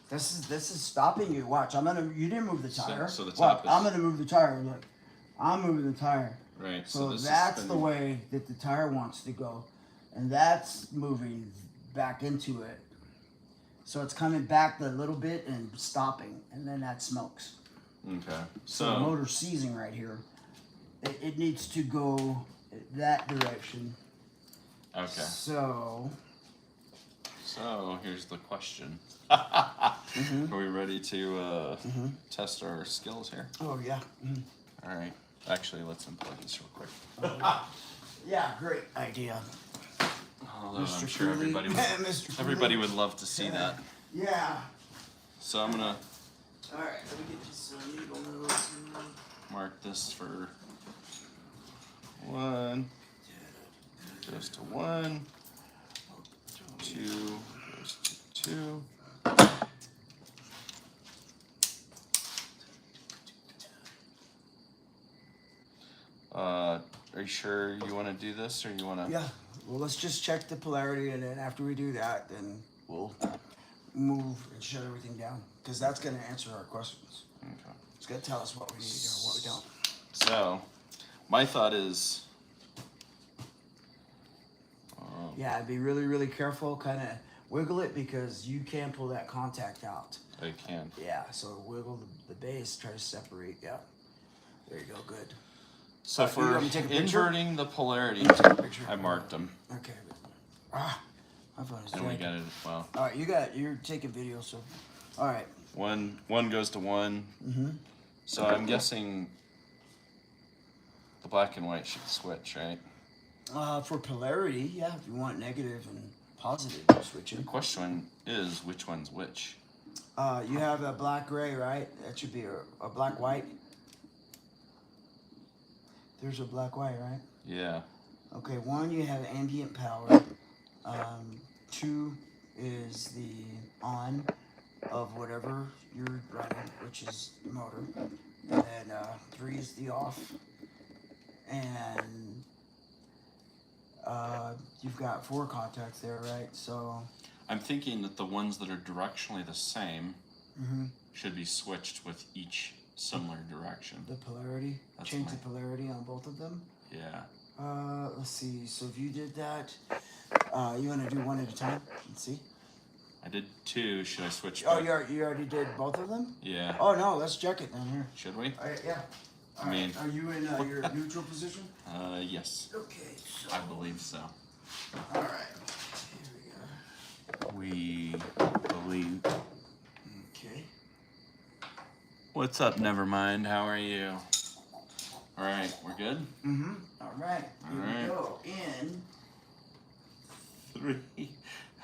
This is stopping you. Watch, you didn't move the tire. So the top I'm gonna move the tire. Look, I'm moving the tire. Right. So this that's is the way that the tire wants to go, and that's moving back into it. So it's coming back a little bit and stopping, and then that smokes. Okay. So the motor's seizing right here. It needs to go that direction. Okay. So here's the question. Are we ready to test our skills here? Oh yeah. All right. Actually, let's unplug this real quick. Yeah, great idea. Although I'm Mr. sure Koulie. everybody would love to see that. Yeah. So I'm gonna All right, let me get you some needle nose. mark this for 1. Goes to 1. 2 goes to 2. Are you sure you want to do this, or you want to? Yeah. Well, let's just check the polarity, and then after we do that, then we'll move and shut everything down, because that's going to answer our questions. Okay. It's going to tell us what we need to do or what we don't. So, my thought is. Yeah, be really, really careful. Kind of wiggle it, because you can pull that contact out. I can. Yeah, so wiggle the base, try to separate. Yeah. There you go. Good. So for inverting the polarity, I marked them. Okay. My phone is And we got it. Well. All right, you're taking video, so. All right. One goes to 1. Mm-hmm. So I'm guessing the black and white should switch, right? For polarity, yeah. If you want negative and positive, switch it. The question is, which one's which? You have a black gray, right? That should be a black white. There's a black white, right? Yeah. Okay, 1, you have ambient power. 2 is the on of whatever you're running, which is the motor. And then 3 is the off. And you've got 4 contacts there, right? So I'm thinking that the ones that are directionally the same should be switched with each similar direction. the polarity, change the polarity on both of them. Yeah. Let's see. So if you did that, you want to do 1 at a time? Let's see. I did 2. Should I switch? Oh, you already did both of them? Yeah. Oh no, let's check it then here. Should we? Yeah. I mean, are you in your neutral position? Yes. Okay. So, I believe so. all right. Here We believe. we go. Okay. What's up? Never mind. How are you? All right, we're good. All right. Here we go. In 3.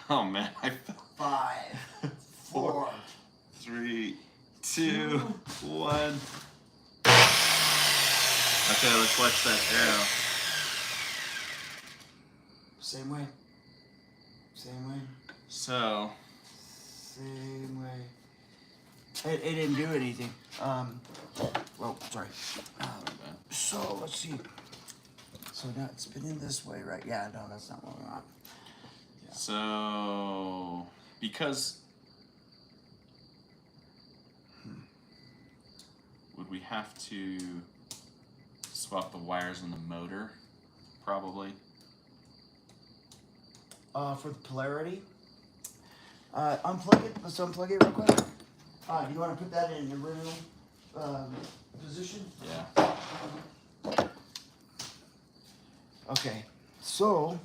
Oh man, I fell. 5, 4, 3, 2, 1. Okay, let's watch that arrow. Same way. Same way. So, same way. It didn't do anything. Well, sorry. So let's see. So now it's spinning this way, right? Yeah, no, that's not what we want. Yeah. So because would we have to swap the wires in the motor? Probably. For the polarity, unplug it. Let's unplug it real quick. Do you want to put that in the original position? Yeah. Okay, so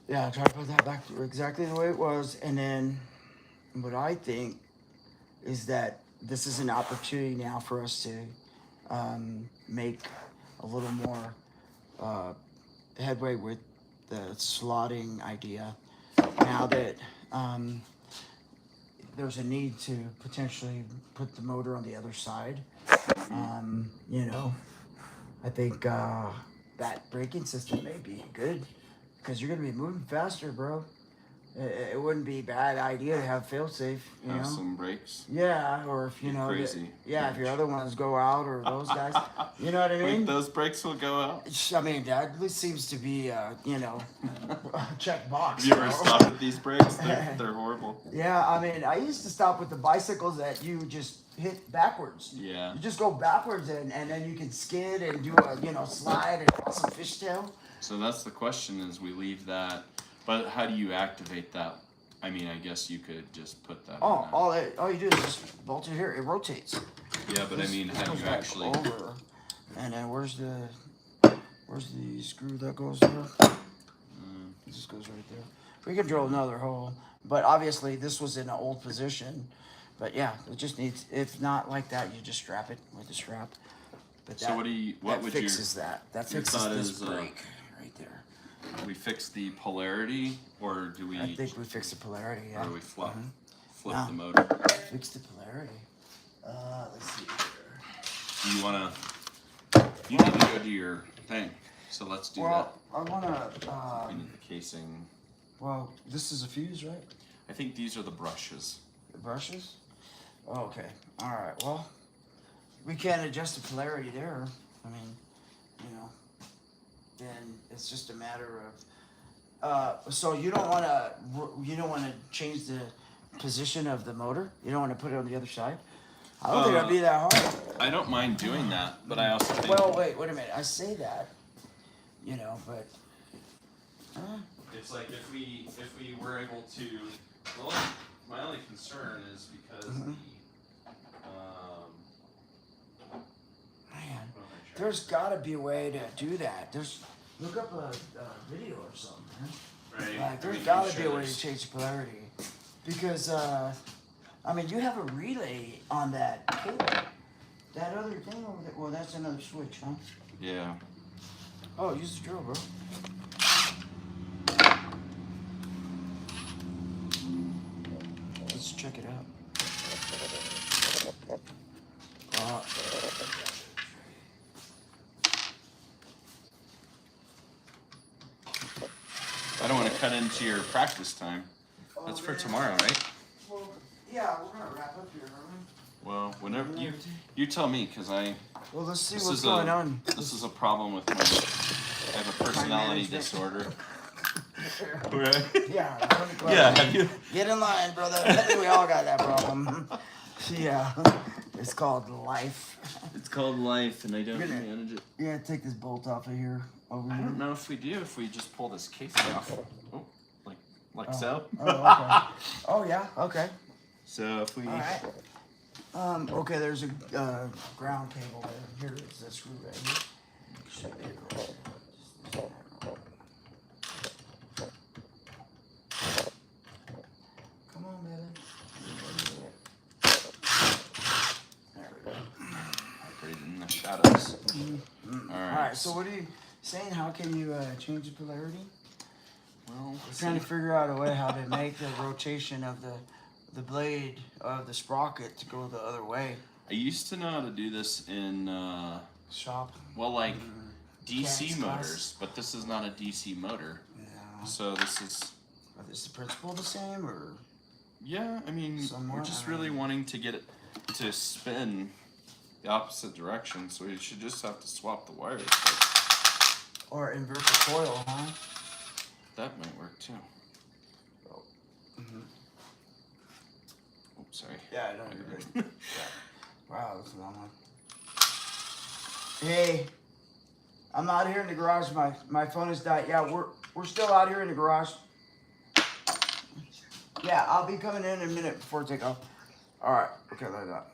yeah, try to put that back to exactly the way it was, and then what I think is that this is an opportunity now for us to make a little more headway with the slotting idea. Now that there's a need to potentially put the motor on the other side, you know, I think that braking system may be good because you're gonna be moving faster, bro. It wouldn't be a bad idea to have fail-safe, you know? Some brakes. Yeah, or if you know, crazy. If your other ones go out or those guys, you know what I mean? Wait, those brakes will go out? I mean, that seems to be, you know, a check box. Have you ever stopped with these brakes? They're horrible. Yeah, I mean, I used to stop with the bicycles that you just hit backwards. Yeah. You just go backwards and then you can skid and do a, you know, slide and some fishtail. So that's the question is we leave that, but how do you activate that? I mean, I guess you could just put that in that. All you do is just bolt it here. It rotates. Yeah, but I mean, how do you actually... Over. And then where's the screw that goes there? It just goes right there. We can drill another hole, but obviously this was in an old position. But yeah, it just needs, if not like that, you just strap it with a strap. But so what would fixes that. That fixes this brake right there. We fix the polarity, or do we... I think we fix the polarity, yeah. Or do we flip the motor? Fix the polarity. Let's see here. Do you want to... You need to go do your thing, so let's do that. Well, I want to... we need the casing. Well, this is a fuse, right? I think these are the brushes. The brushes? Oh, okay. All right. Well, we can't adjust the polarity there. I mean, you know, then it's just a matter of. So you don't want to change the position of the motor. You don't want to put it on the other side. I don't think that'd be that hard. I don't mind doing that, but I also think. Well, wait a minute. I say that, you know, but. It's like if we were able to. Well, my only concern is because Man, there's got to be a way to do that. Look up a video or something, man. Right. Like, there's got to be a way to change the polarity, because I mean, you have a relay on that cable. That other thing over there. Well, that's another switch, huh? Yeah. Oh, use the drill, bro. Let's check it out. I don't want to cut into your practice time. That's for tomorrow, right? Well, yeah, we're gonna wrap up here, aren't we? Well, whenever you tell me, because I. Well, let's see what's going on. This is a problem with my. I have a personality disorder. Right? Yeah. Yeah. Have you? Get in line, brother. I think we all got that problem. Yeah. It's called life. It's called life, and I don't manage it. Yeah, take this bolt off of here. Over I here. don't know if we do. If we just pull this casing off. Oh, like so. Oh, okay. Oh, yeah. Okay. So if we. All right. Okay, there's a ground cable there. Here is the screw right here. Should be across there. Come on, baby. There we go. Operated in the shadows. All right. So what are you saying? How can you change the polarity? Well, We're trying to figure out a way how to make the rotation of the blade of the sprocket to go the other way. I used to know how to do this in shop. Well, like DC motors, class. but this is not a DC motor. Yeah. So this is. Is the principle the same, or? Yeah, I mean, somewhere. we're just really wanting to get it to spin the opposite direction, so we should just have to swap the wires. Or invert the coil, huh? That might work too. Oh. Mm-hmm. Oops, sorry. Yeah, I know you're good. Yeah. Wow, that's a long one. Hey, I'm out here in the garage. My phone has died. Yeah, we're still out here in the garage. Yeah, I'll be coming in a minute before takeoff. All right. Okay, let it out.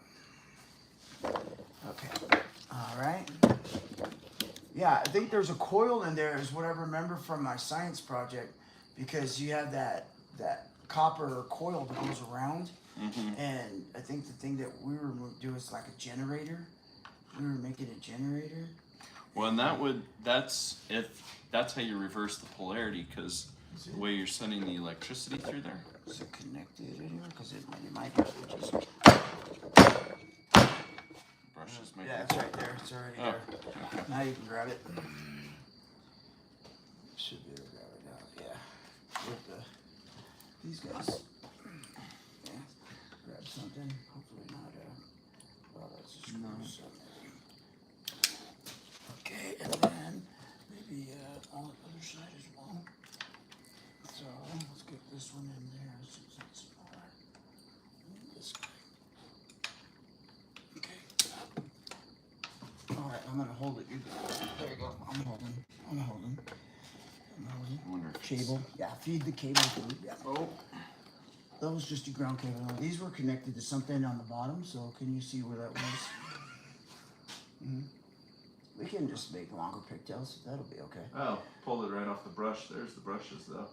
Okay. All right. Yeah, I think there's a coil in there, is what I remember from my science project, because you have that copper coil that goes around, and I think the thing that we were doing is like a generator. We were making a generator. Well, and that's how you reverse the polarity, because the way you're sending the electricity through there. Is it connected anywhere? Because it might be just. Brushes might. Yeah, it's right there. It's already there. Okay. Now you can grab it. Should be able to grab it now. Yeah. With these guys. Yeah. Grab something. Hopefully not. Well, that's just screw. Okay, and then maybe on the other side as well. So let's get this one in there since it's smaller. This guy. Okay. All right, I'm gonna hold it. There you go. I'm holding. I wonder if Cable. Yeah, feed the cable through. Yeah. Oh. That was just a ground cable. Now, these were connected to something on the bottom, so can you see where that was? We can just make longer pigtails. That'll be okay. Oh, pulled it right off the brush. There's the brushes, though.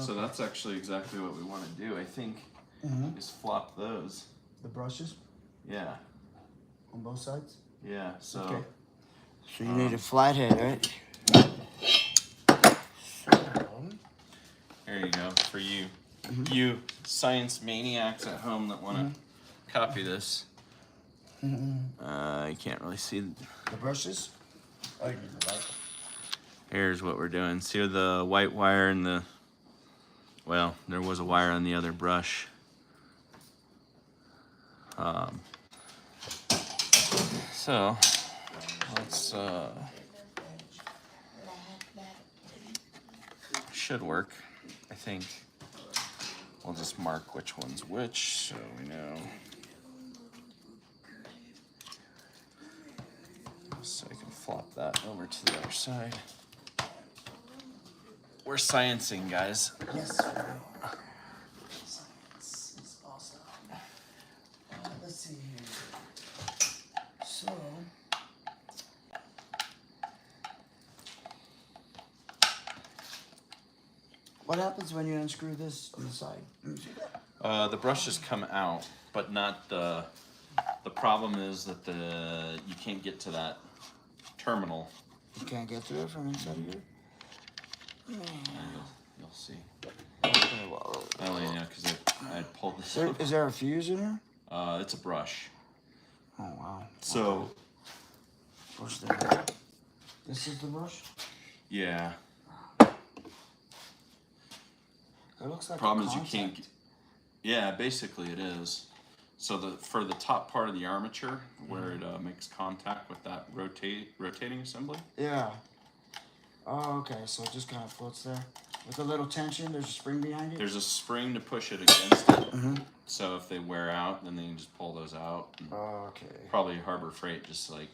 So that's actually exactly what we want to do, I think, is flop those. The brushes? Yeah. On both sides? Yeah, so... Okay. So you need a flathead, right? There you go, for you. You science maniacs at home that want to copy this. You can't really see. The brushes? Oh, you need the light. Here's what we're doing. See the white wire and the... Well, there was a wire on the other brush. So, let's... should work, I think. We'll just mark which one's which, so we know. So I can flop that over to the other side. We're sciencing, guys. Yes. Science is awesome. Let's see here. So... What happens when you unscrew this on the side? The brushes come out, but not the problem is that you can't get to that terminal. You can't get to it from inside here? You'll see. Okay, well, Oh, yeah, because I pulled this up. Is there a fuse in here? It's a brush. Oh, wow. So... Where's the... This is the brush? Yeah. It looks like Problem is you can't. Yeah, basically it is. So for the top part of the armature, where it makes contact with that rotating assembly. Yeah. Oh, okay. So it just kind of floats there with a little tension. There's a spring behind it. There's a spring to push it against it. So if they wear out, then they can just pull those out. Okay. Probably Harbor Freight just like.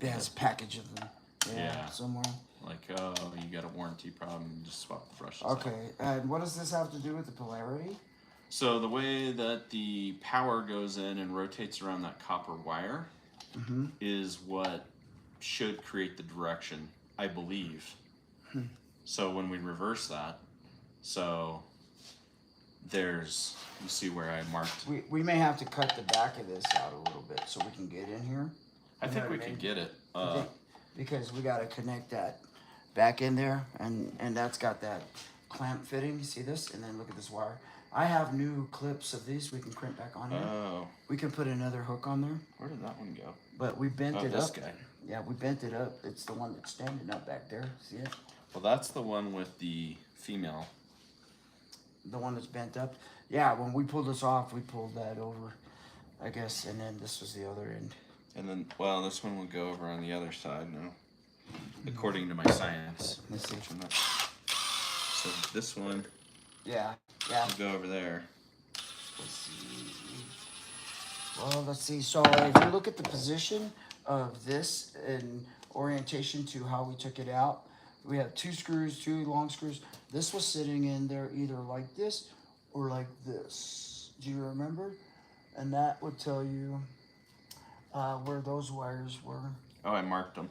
Yeah, it's a package of them. Yeah. Somewhere. Like, oh, you got a warranty problem, you just swap the brushes. Okay, out. and what does this have to do with the polarity? So the way that the power goes in and rotates around that copper wire is what should create the direction, I believe. So when we reverse that, so there's, you see where I marked. We may have to cut the back of this out a little bit so we can get in here. I think we can get it. Because we got to connect that back in there, and that's got that clamp fitting. You see this? And then look at this wire. I have new clips of these we can crimp back on here. Oh. We can put another hook on there. Where did that one go? But we bent it this up. Guy. Yeah, we bent it up. It's the one that's standing up back there. See it? Well, that's the one with the female. The one that's bent up. yeah, when we pulled this off, we pulled that over, I guess, and then this was the other end. And then, well, this one will go over on the other side now, according to my science. Let's see. So this one, yeah, will go over there. Let's see. Well, let's see. So if you look at the position of this in orientation to how we took it out, we have 2 screws, 2 long screws. This was sitting in there either like this or like this. Do you remember? And that would tell you where those wires were. Oh, I marked them.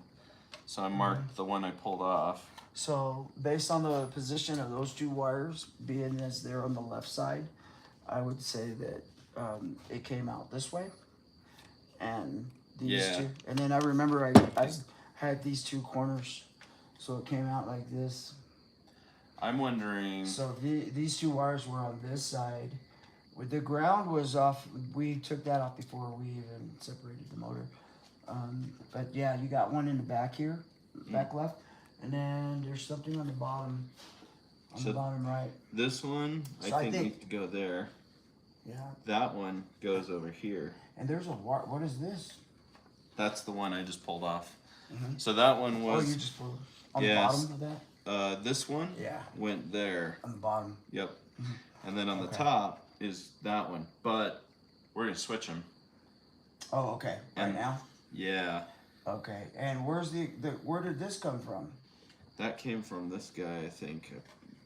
So I marked the one I pulled off. So based on the position of those 2 wires being as they're on the left side, I would say that it came out this way, and these 2. And then I remember I had these 2 corners, so it came out like this. I'm wondering. So these 2 wires were on this side. With the ground was off. We took that off before we even separated the motor. But yeah, you got one in the back here, back left, and then there's something on the bottom, the bottom right. This one, so I think needs to go there. Yeah. That one goes over here. And there's a what is this? That's the one I just pulled off. So that one was. Oh, you just pulled on the bottom of that? This one went there. On the bottom. Yep. And then on the top is that one. But we're going to switch them. Oh, okay. Right now? Yeah. Okay. And where's where did this come from? That came from this guy, I think. I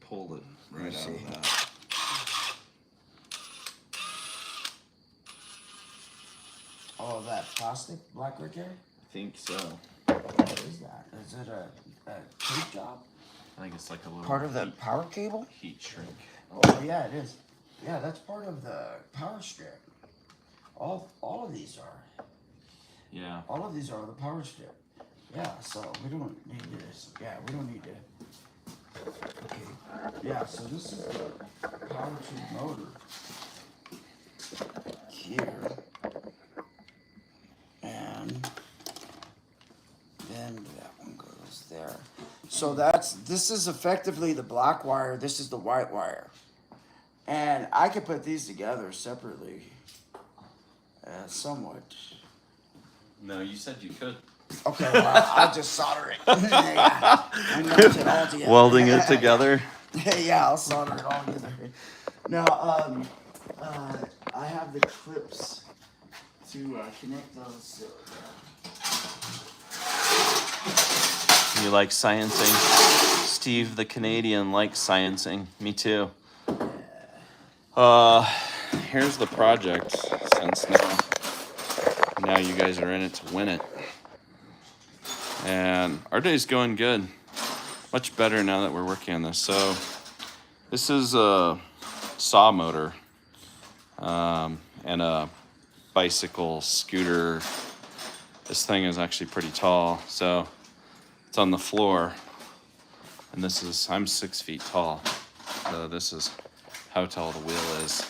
pulled it right out of that. Oh, that plastic black right there? I think so. What is that? Is it a tape job? I think it's like a little part of the power cable? Heat shrink. Oh yeah, it is. Yeah, that's part of the power strip. All of these are. Yeah. All of these are the power strip. Yeah, so we don't need this. Yeah, we don't need to. Okay. Yeah, so this is the power tube motor here. And then that one goes there. So this is effectively the black wire. This is the white wire. And I could put these together separately, somewhat. No, you said you could. Okay, well, I'll just solder it. Yeah, I melt it all together. Welding it together? Yeah, I'll solder it all together. Now, I have the clips to connect those. You like sciencing? Steve the Canadian likes sciencing. Me too. Here's the project, since now you guys are in it to win it. And our day's going good. Much better now that we're working on this. So this is a saw motor and a bicycle scooter. This thing is actually pretty tall, so it's on the floor. And I'm 6 feet tall. So this is how tall the wheel is.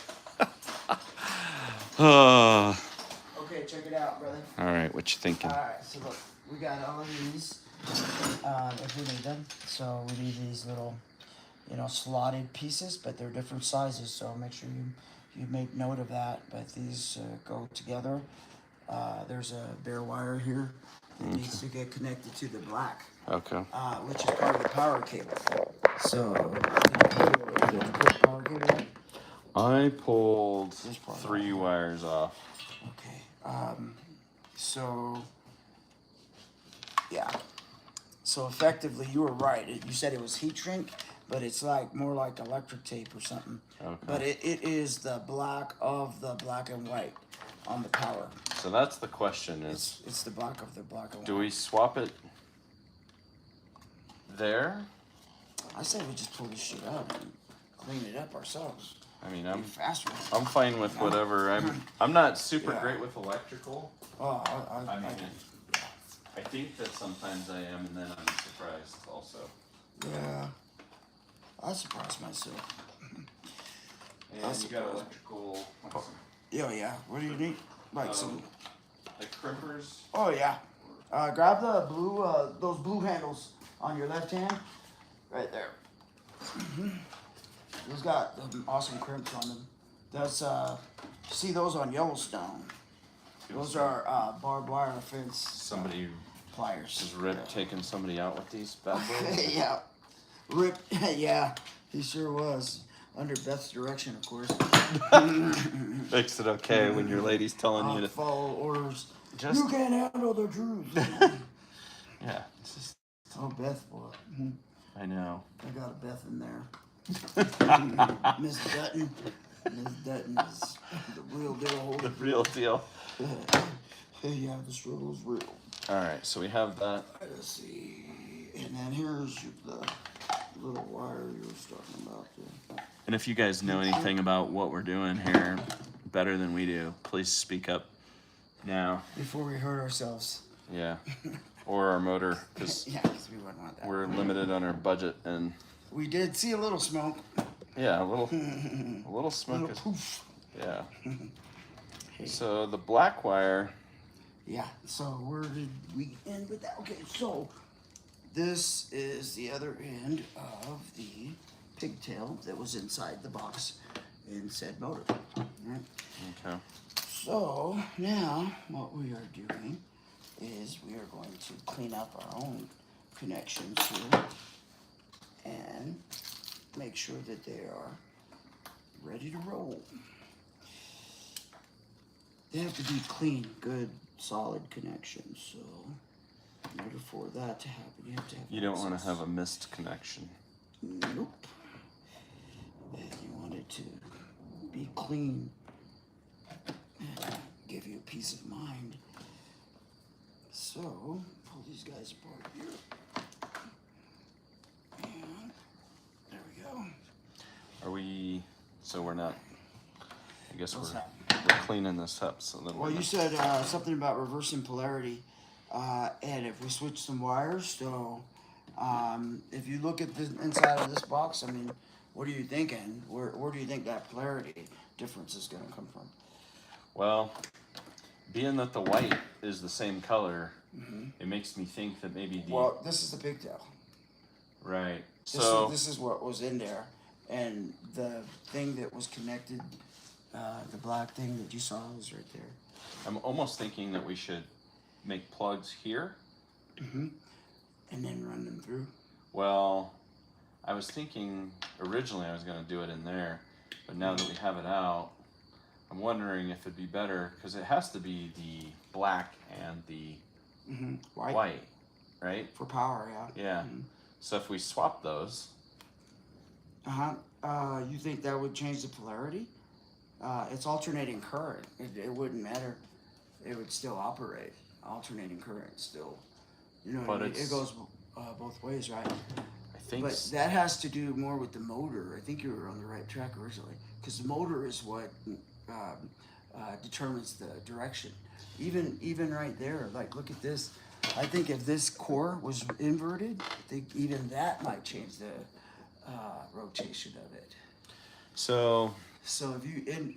Okay, check it out, brother. All right, what you thinking? All right, so look, we got all of these, if we need them. So we need these little, slotted pieces, but they're different sizes. So make sure you make note of that. But these go together. There's a bare wire here that needs to get connected to the black. Okay. Which is part of the power cable. So, did you put the power cable in? I pulled 3 wires off. Okay. So, yeah. So effectively, you were right. You said it was heat shrink, but it's more like electric tape or something. Okay. But it is the black of the black and white on the power. So that's the question is... It's the black of the black and white. Do we swap it there? I say we just pull this shit out and clean it up ourselves. I mean, I'm faster. I'm fine with whatever. I'm not super great with electrical. Oh, I think that sometimes I am, and then I'm surprised also. Yeah, I surprised myself. And you got electrical. Yeah. What do you need? Like crimpers. Oh yeah. Grab the blue, those blue handles on your left hand, right there. Those got awesome crimps on them. That's see those on Yellowstone. Those are barbed wire fence. Somebody pliers. is Rip taking somebody out with these bad boys? Yeah, Rip. Yeah, he sure was. Under Beth's direction, of course. Makes it okay when your lady's telling you to follow orders. Just... You can't handle the truth. Yeah. It's just... Oh, Beth, what? I know. I got a Beth in there. Miss Dutton. Miss Dutton is the real deal. The real deal. Yeah, the struggle's real. All right, so we have that. Let's see. And then here's the little wire you were talking about there. And if you guys know anything about what we're doing here better than we do, please speak up now. Before we hurt ourselves. Yeah. Or our motor, because yeah, we wouldn't want that. We're limited on our budget, and we did see a little smoke. Yeah, a little smoke. A little poof. Yeah. Hey. So the black wire. Yeah. So where did we end with that? Okay, so this is the other end of the pigtail that was inside the box in said motor. Right? Okay. So now what we are doing is we are going to clean up our own connections here and make sure that they are ready to roll. They have to be clean, good, solid connections. So in order for that to happen, you have to have. You don't want to have a missed connection. Nope. And you want it to be clean and give you peace of mind. So pull these guys apart here. And there we go. Are we? So we're not. I guess What's we're that? Cleaning this up so that. Well, you said something about reversing polarity, and if we switch some wires, so if you look at the inside of this box, I mean, what are you thinking? Where do you think that polarity difference is going to come from? Well, being that the white is the same color, it makes me think that maybe the. Well, this is the pigtail. Right. So this is what was in there, and the thing that was connected, the black thing that you saw was right there. I'm almost thinking that we should make plugs here. And then run them through. Well, I was thinking originally I was going to do it in there, but now that we have it out, I'm wondering if it'd be better, because it has to be the black and the white, right? For power, yeah. Yeah. So if we swap those. You think that would change the polarity? It's alternating current. It wouldn't matter. It would still operate. Alternating current still. You know what I mean? It goes both ways, right? I think. But that has to do more with the motor. I think you were on the right track originally, because the motor is what determines the direction. Even right there, like look at this. I think if this core was inverted, I think even that might change the rotation of it. So if you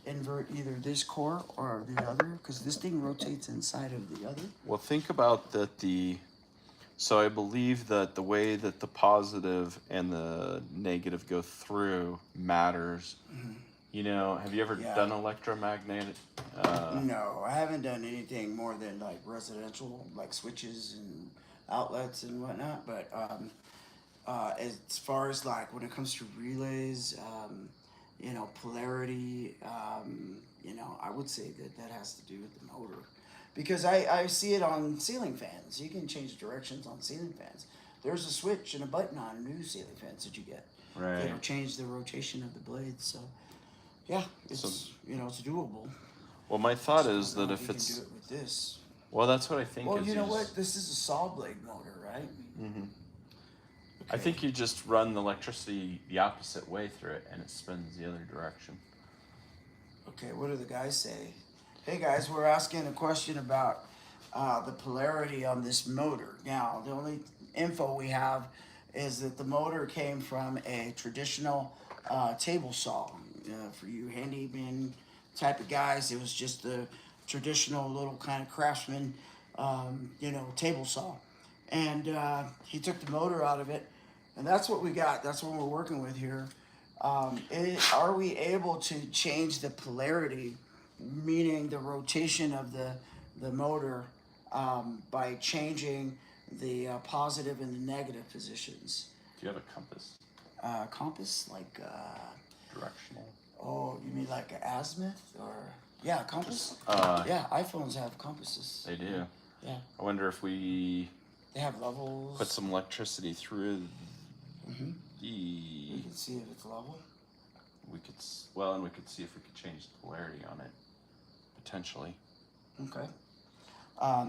invert either this core or the other, because this thing rotates inside of the other. Well, think about that so I believe that the way that the positive and the negative go through matters. You know, have you ever done electromagnetic? No, I haven't done anything more than like residential, like switches and outlets and whatnot. But as far as like when it comes to relays, you know, polarity, you know, I would say that has to do with the motor. Because I see it on ceiling fans. You can change directions on ceiling fans. There's a switch and a button on new ceiling fans that you get. Right. That'll change the rotation of the blades. So, yeah, it's you know, it's doable. Well, my thought is that if it's. You can do it with this. Well, that's what I think. Well, you know what? This is a saw blade motor, right? Okay. I think you just run the electricity the opposite way through it, and it spins the other direction. Okay, what do the guys say? Hey guys, we're asking a question about the polarity on this motor. Now, the only info we have is that the motor came from a traditional table saw. For you handyman type of guys, it was just the traditional little kind of craftsman, you know, table saw. And he took the motor out of it, and that's what we got. That's what we're working with here. Are we able to change the polarity, meaning the rotation of the motor, by changing the positive and the negative positions? Do you have a compass? Compass, like Directional. oh, you mean like an azimuth or yeah, compass? Yeah, iPhones have compasses. They do. Yeah. I wonder if we They have levels. put some electricity through We the. can see if it's level. We could and we could see if we could change the polarity on it, potentially. Okay.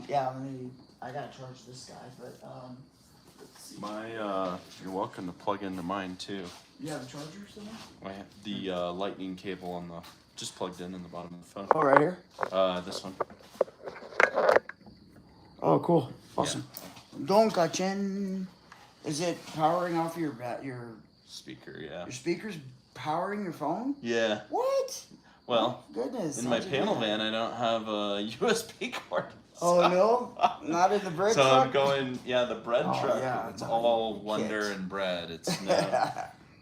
Yeah, I gotta charge this guy, but let's see. You're welcome to plug into mine too. You have a charger somewhere? I have the lightning cable on the just plugged in the bottom of the phone. Oh, right here. This one. Oh, cool. Awesome. Donka-chen. Is it powering off your Speaker? Yeah. your speakers? Powering your phone? Yeah. What? Well, Oh, goodness. in my how'd you panel do that? van, I don't have a USB cord. Oh no, not in the bread So truck. I'm going. Yeah, the bread Oh, truck. yeah, It's it's all kit. wonder and bread. It's no.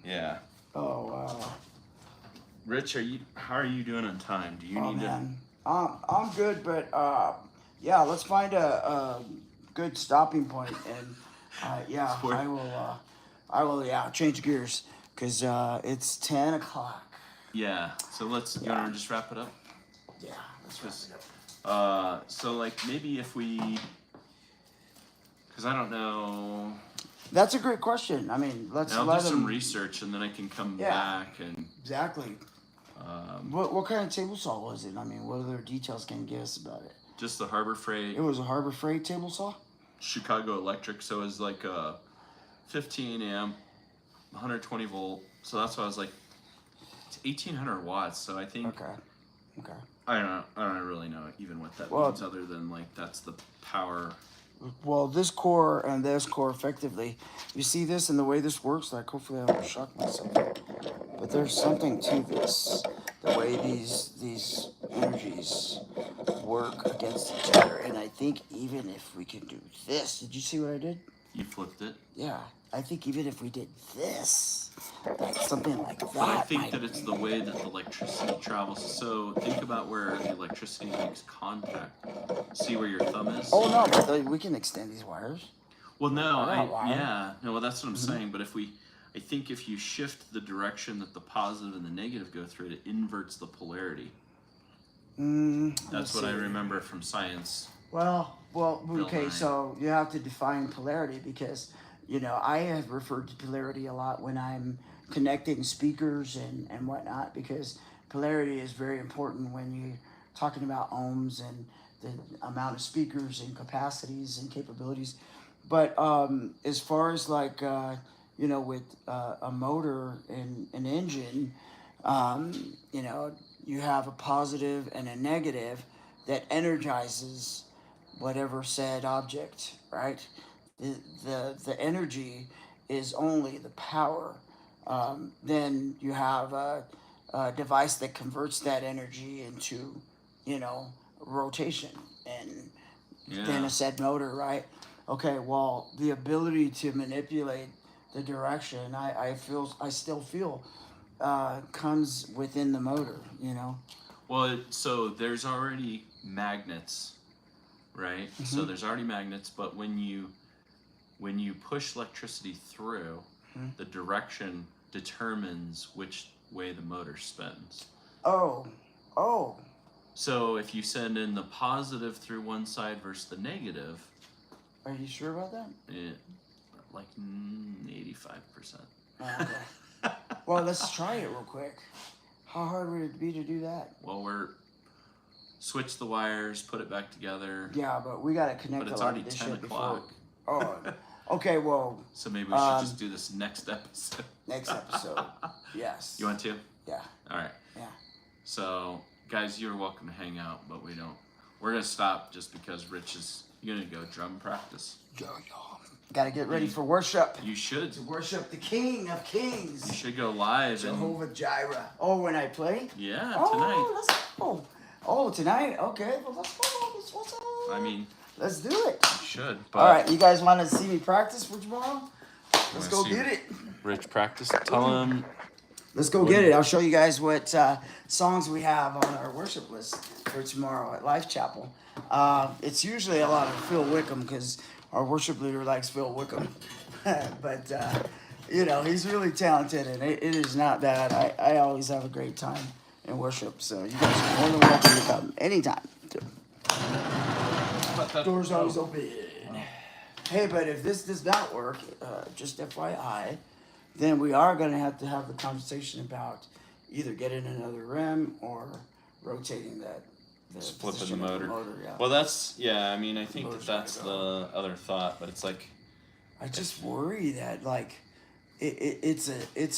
Yeah. Oh wow. Rich, how are you doing on time? Do you Oh need man, I'm good, but yeah, let's find a good stopping point, and yeah, Sport. I will change gears, cause it's 10 o'clock. Yeah. So you want to just wrap it up? Yeah, let's wrap it up. So like maybe if we, cause I don't know. That's a great question. I mean, let's I'll let do some them. research and then I can come Yeah. back and. Exactly. What kind of table saw was it? I mean, what other details can you give us about it? Just the Harbor Freight. It was a Harbor Freight table saw? Chicago Electric, so it was like a 15 amp, 120 volt. So that's why I was like, it's 1800 watts. So I think. Okay. I don't really know even what that Well, means other than like that's the power. Well, this core and this core effectively, you see this and the way this works, like hopefully I won't shock myself. But there's something to this, the way these energies work against each other. And I think even if we can do this, did you see what I did? You flipped it. Yeah, I think even if we did this, like something like that. But I think that it's the way that the electricity travels. So think about where the electricity makes contact. See where your thumb is? Oh no, but we can extend these wires. Well, no, wire. well, that's what I'm saying. But I think if you shift the direction that the positive and the negative go through, it inverts the polarity. That's what I remember from science. Well, okay, Nine. so you have to define polarity because, I have referred to polarity a lot when I'm connecting speakers and whatnot, because polarity is very important when you're talking about ohms and the amount of speakers and capacities and capabilities. But as far as like, with a motor and an engine, you have a positive and a negative that energizes whatever said object, right? The energy is only the power. Then you have a device that converts that energy into, rotation and then a said motor, right? Okay, well, the ability to manipulate the direction, I still feel comes within the motor, Well, so there's already magnets, right? So there's already magnets, but when you push electricity through, the direction determines which way the motor spins. Oh. So if you send in the positive through one side versus the negative, Are you sure about that? like 85%. Okay. Well, let's try it real quick. How hard would it be to do that? Well, switch the wires, put it back together. Yeah, but we gotta connect. But it's a lot already of this 10 shit o'clock. Before. Oh, okay. Well, So maybe we should just do this next episode. next episode. Yes. You want to? Yeah. All right. Yeah. So, guys, you're welcome to hang out, but we don't. We're gonna stop just because Rich is. You're gonna go drum practice. Gotta get ready for worship. You should. To worship the King of Kings. You should go live and. Jehovah Jireh. Oh, when I play? Yeah, Oh, tonight. let's go. Oh, tonight? Okay, well, let's go. What's up? I mean, Let's do it. you should. But All right, you guys want to see me practice for tomorrow? Let's go see get it. Rich practice. Tell him Let's go get it. I'll show you guys what songs we have on our worship list for tomorrow at Life Chapel. It's usually a lot of Phil Wickham because our worship leader likes Phil Wickham. But, you know, he's really talented and it is not bad. I always have a great time in worship. So you guys are more than welcome to come anytime. Doors always open. Hey, but if this does not work, just FYI, then we are going to have the conversation about either getting another rim or rotating that. Just flipping the motor. Yeah. Well, I mean, I think that's the other thought, but it's like. I just worry that, like, it's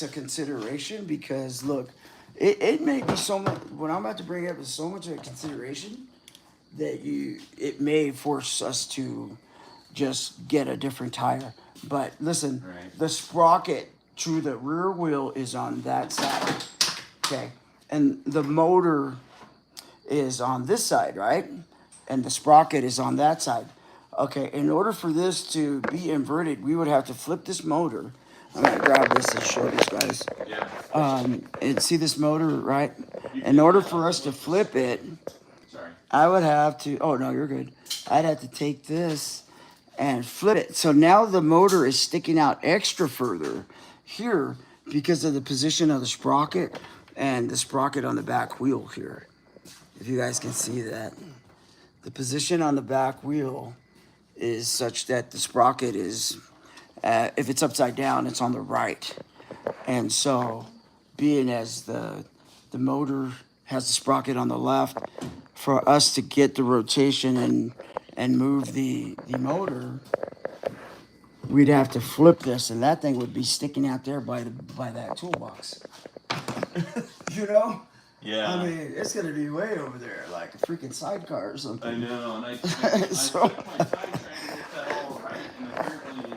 a consideration because, look, it may be so much, what I'm about to bring up is so much of a consideration that it may force us to just get a different tire. But listen, the sprocket to the rear wheel is on that side, okay? And the motor is on this side, right? And the sprocket is on that side. Okay, in order for this to be inverted, we would have to flip this motor. I'm gonna grab this and show these guys. Yeah. And see this motor, right? In order for us to flip it, I would have to, oh no, you're good. I'd have to take this and flip it. So now the motor is sticking out extra further here because of the position of the sprocket and the sprocket on the back wheel here. If you guys can see that. The position on the back wheel is such that the sprocket is, if it's upside down, it's on the right. And so being as the motor has the sprocket on the left, for us to get the rotation and move the motor, we'd have to flip this, and that thing would be sticking out there by that toolbox. You know? Yeah. I mean, it's gonna be way over there, like a freaking sidecar or something. I know, and I spent my time trying to get that all right, and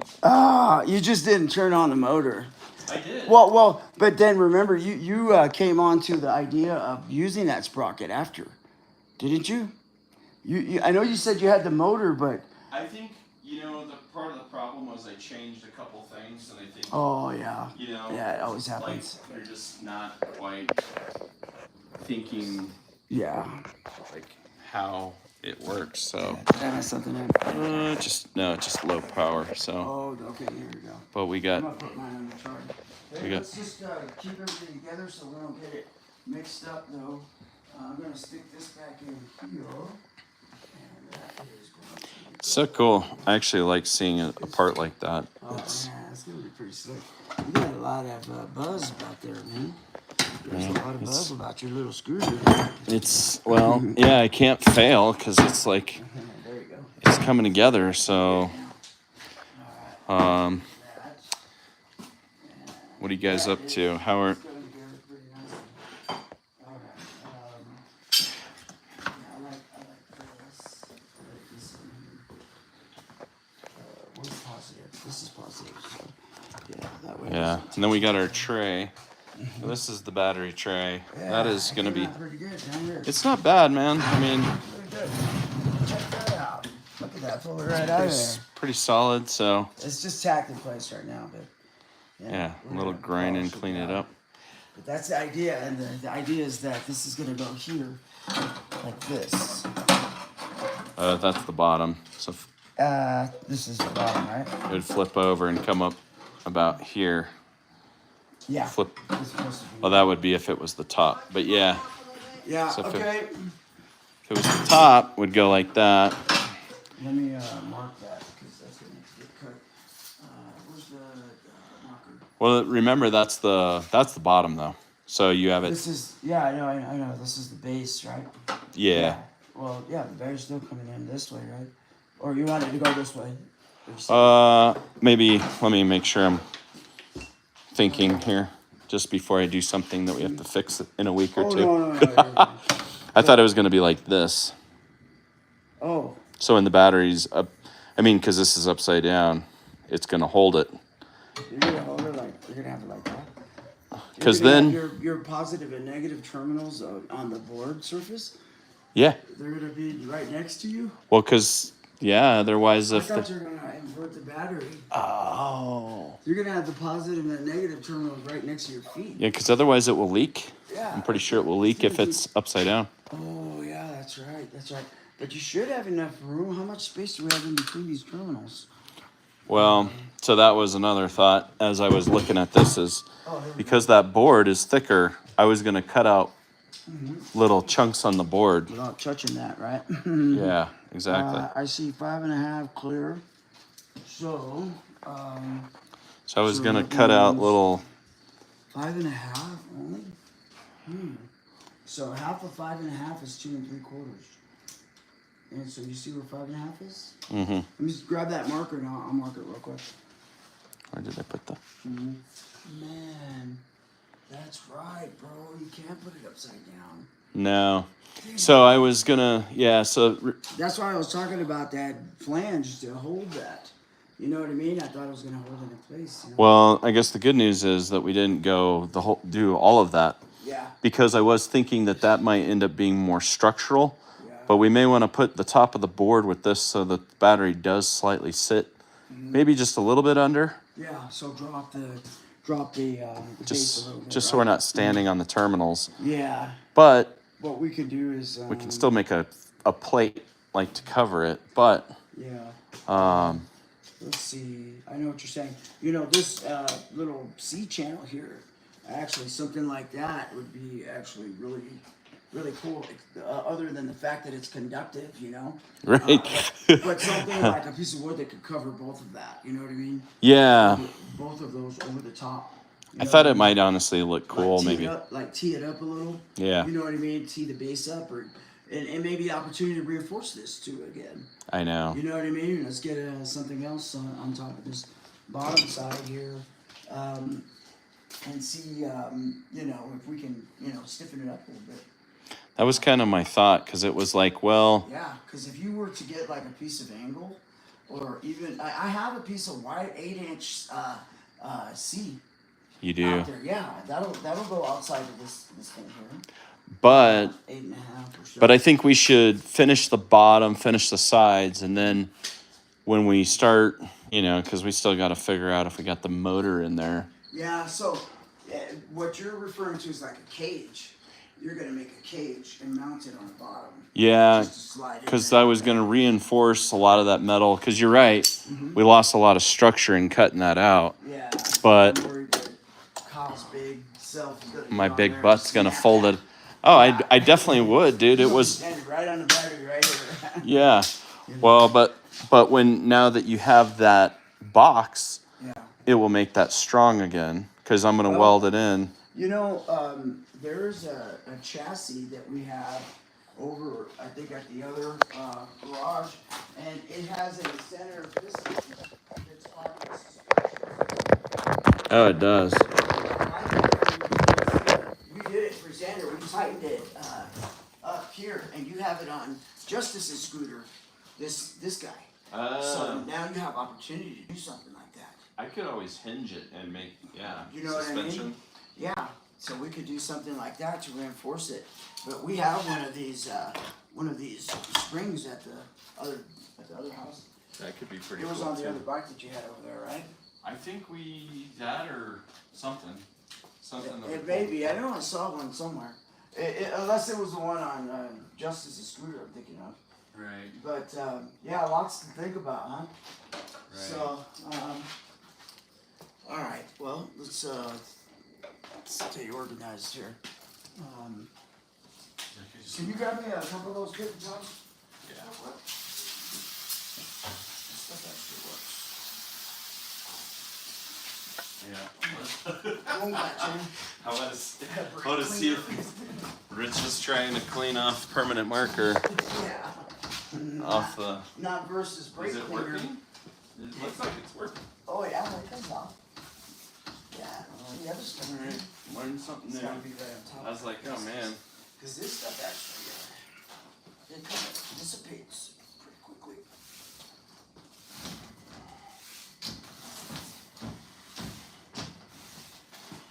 apparently. You just didn't turn on the motor. I did. Well, but then remember, you came on to the idea of using that sprocket after, didn't you? You I know you said you had the motor, but I think the part of the problem was I changed a couple things, and I think. Oh yeah. Yeah, it always happens. Like you're just not quite thinking. Yeah. Like how it works. So. That has something in. Just low power. So. Oh, okay. Here we go. But we I'm got. gonna put mine on the chart. Hey, let's just keep everything together so we don't get it mixed up, though. I'm gonna stick this back in here, and that is going to be. So cool. I actually like seeing it apart like that. Oh, it's gonna be pretty slick. You got a lot of buzz about there, man. There's a lot of buzz about your little scooter. It's I can't fail because it's like There you go. it's coming together. So, what are you guys up to? How are? This is positive. Yeah, that way. Yeah, and then we got our tray. So this is the battery tray. Yeah, That is gonna be. pretty good down here. It's not bad, man. I mean, Pretty good. Check that out. Look at that, pull it right out of there. pretty solid. So It's just tacked in place right now, but yeah, a we're little gonna grind and polish clean it down. up. But that's the idea, and the idea is that this is gonna go here, like this. That's the bottom. So This is the bottom, right? it would flip over and come up about here. Yeah. Flip. It's supposed to be. Well, that would be if it was the top. But yeah, Yeah. so if it- Okay. if it was the top, would go like that. Let me mark that because that's gonna get cut. Where's the marker? Well, remember that's the bottom though. So you have it. This is I know. This is the base, right? Yeah. Well, yeah, the bear's still coming in this way, right? Or you want it to go this way? Maybe let me make sure I'm thinking here just before I do something that we have to fix in a week or two. No. I thought it was going to be like this. Oh. So when the battery's up, because this is upside down, it's going to hold it. You're gonna hold it like you're gonna have it like that. Because You're gonna then have your positive and negative terminals on the board surface. Yeah. They're gonna be right next to you. Well, because Yeah, otherwise I if thought you were gonna invert the battery. Oh. You're gonna have the positive and the negative terminals right next to your feet. Yeah, because otherwise it will leak. Yeah. I'm pretty sure it will leak if it's upside down. Oh yeah, that's right. That's right. But you should have enough room. How much space do we have in between these terminals? Well, so that was another thought as I was looking at this is because that board is thicker, I was going to cut out little chunks on the board. Without touching that, right? Yeah, exactly. I see 5.5 clear. So I was going to cut out little 5.5 only. So half of 5.5 is 2 3/4. And so you see where 5.5 is? Mm-hmm. Let me just grab that marker now. I'll mark it real quick. Where did I put the? Man, that's right, bro. You can't put it upside down. No. So I was gonna, yeah. So that's why I was talking about that flange to hold that. You know what I mean? I thought it was gonna hold it in place. You know? Well, I guess the good news is that we didn't go do all of that. Yeah. Because I was thinking that might end up being more structural. But we may want to put the top of the board with this so the battery does slightly sit, maybe just a little bit under. Yeah, so drop the base a little bit. Just so we're not standing on the terminals. Yeah. But what we could do is we can still make a plate like to cover it. But yeah. Let's see. I know what you're saying. You know, this little C channel here, actually something like that would be actually really cool, other than the fact that it's conductive, you know? Right. But something like a piece of wood that could cover both of that, you know what I mean? Yeah. Both of those over the top. I thought it might honestly look cool, maybe. Tee it up a little. Yeah. You know what I mean? Tee the base up, and maybe the opportunity to reinforce this too again. I know. You know what I mean? Let's get something else on top of this bottom side here. And see, you know, if we can, you know, stiffen it up a little bit. That was kind of my thought, because it was like, well... Yeah, because if you were to get like a piece of angle, or even... I have a piece of wide 8-inch C. You do? Out there. Yeah, that'll go outside of this thing here. But... 8.5 or so. But I think we should finish the bottom, finish the sides, and then when we start, you know, because we still got to figure out if we got the motor in there. Yeah, so what you're referring to is like a cage. You're going to make a cage and mount it on the bottom. Yeah, because I was going to reinforce a lot of that metal. Because you're right, we lost a lot of structure in cutting that out. Yeah, but I'm worried that Kyle's big self is gonna my big butt's going to fold it. Oh, I definitely would, dude. It was right on the battery right here. Yeah, well, but now that you have that box, it will make that strong again. Because I'm going to weld it in. You know, there's a chassis that we have over, I think, at the other garage, and it has a center piston that's on this. Oh, it does. We did it for Xander. We tightened it up here, and you have it on Justice's scooter. This guy. So now you have opportunity to do something like that. I could always hinge it and make, you know suspension. What I mean? Yeah, so we could do something like that to reinforce it. But we have one of these springs at the other house. That could be pretty cool. It was on the other bike that you had over there, right? I think that or something. It may be. I know I saw one somewhere. Unless it was the one on Justice's scooter I'm thinking of. Right. But yeah, lots to think about, huh? Right. So, all right. Well, let's stay organized here. Can you grab me a couple of those kitten tops? Yeah. Stuff actually works. Yeah. I want to see if Rich is trying to clean off permanent marker. Yeah. Off the. Not versus brake cleaner. Is it working? It looks like it's working. Oh yeah, it comes off. Yeah. Yeah, just all right. Learn something new. Be right on top. I was like, oh man. Because this stuff actually, it kind of dissipates pretty quickly.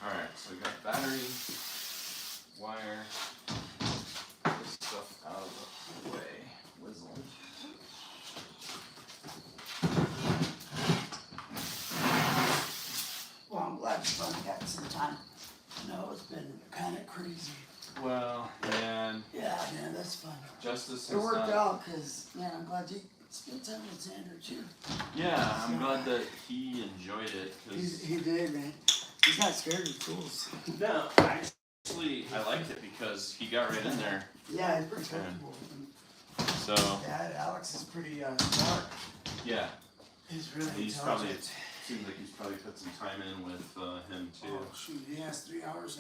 Alright, so we got battery, wire, this stuff out of the way, whizzle. crazy. Well, man. Yeah, man, that's fun. Justice It has worked not... out because, man, I'm glad you spent time with Xander too. Yeah, I'm glad that he enjoyed it. He did, man. He's not scared of tools. No, actually, I liked it because he got right in there. Yeah, he's pretty comfortable. So. Dad, Alex is pretty smart. Yeah. He's really He's intelligent. probably, seems like he's probably put some time in with him too. Oh, shoot, he has 3 hours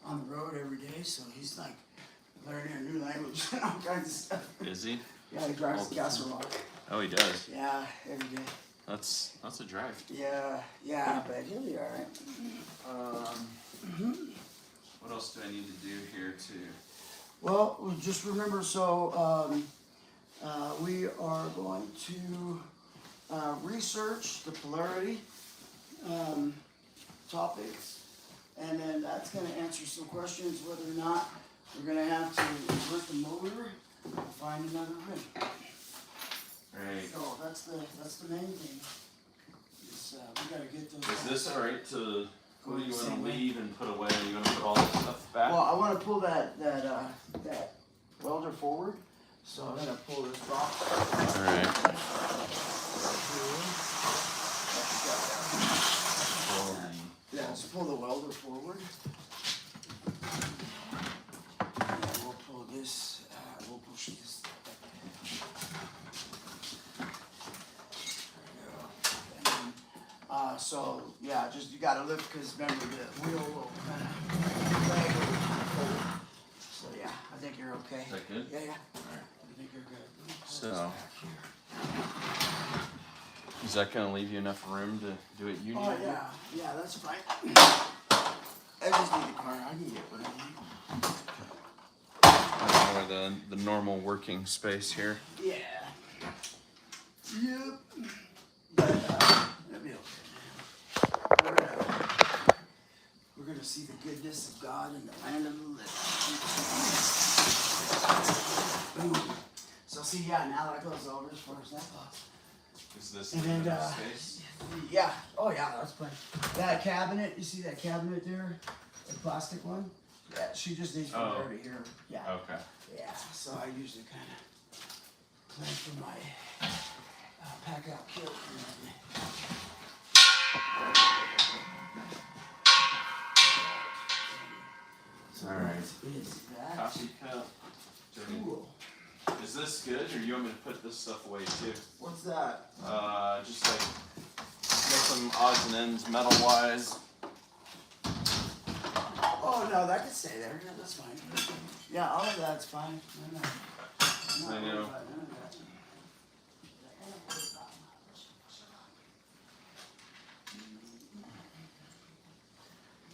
on the road every day, so he's like learning a new language and all kinds of stuff. Is he? Yeah, he drives the casserole. Oh, he does? Yeah, every day. That's a drive. Yeah, but he'll be alright. What else do I need to do here to... Well, just remember, so we are going to research the polarity topics, and then that's going to answer some questions whether or not we're going to have to invert the motor or find another rig. Right. So that's the main thing. Is, we got to get those. Is this alright to... What do you want to leave and put away? Are you going to put all this stuff back? Well, I want to pull that welder forward, so I'm going to pull this box. Alright. Yeah, let's pull the welder forward. And we'll pull this, we'll push this. So yeah, just you gotta lift because remember the wheel will kind of drag over. So yeah, I think you're okay. Is that good? Yeah. Alright. I think you're good. So, is that going to leave you enough room to do what you need Oh to do? yeah, that's fine. I just need the car. I can get what I need. Or the normal working space here. Yeah. Yep. But that'll be okay. We're gonna see the goodness of God in the land of the living. Boom. So see, yeah, now that goes over as far as that goes. Is this And the then, space? Yeah. Oh yeah, that's plenty. That cabinet, you see that cabinet there, the plastic one? Yeah, she just needs from there to here. Yeah. Okay. Yeah. So I usually kind of plan for my pack out kit. So all right. Is that Coffee cup. cool? Is this good, or you want me to put this stuff away too? What's that? Just like get some odds and ends metal wise. Oh no, that can stay there. Yeah, that's fine. Yeah, all of that's fine. I know.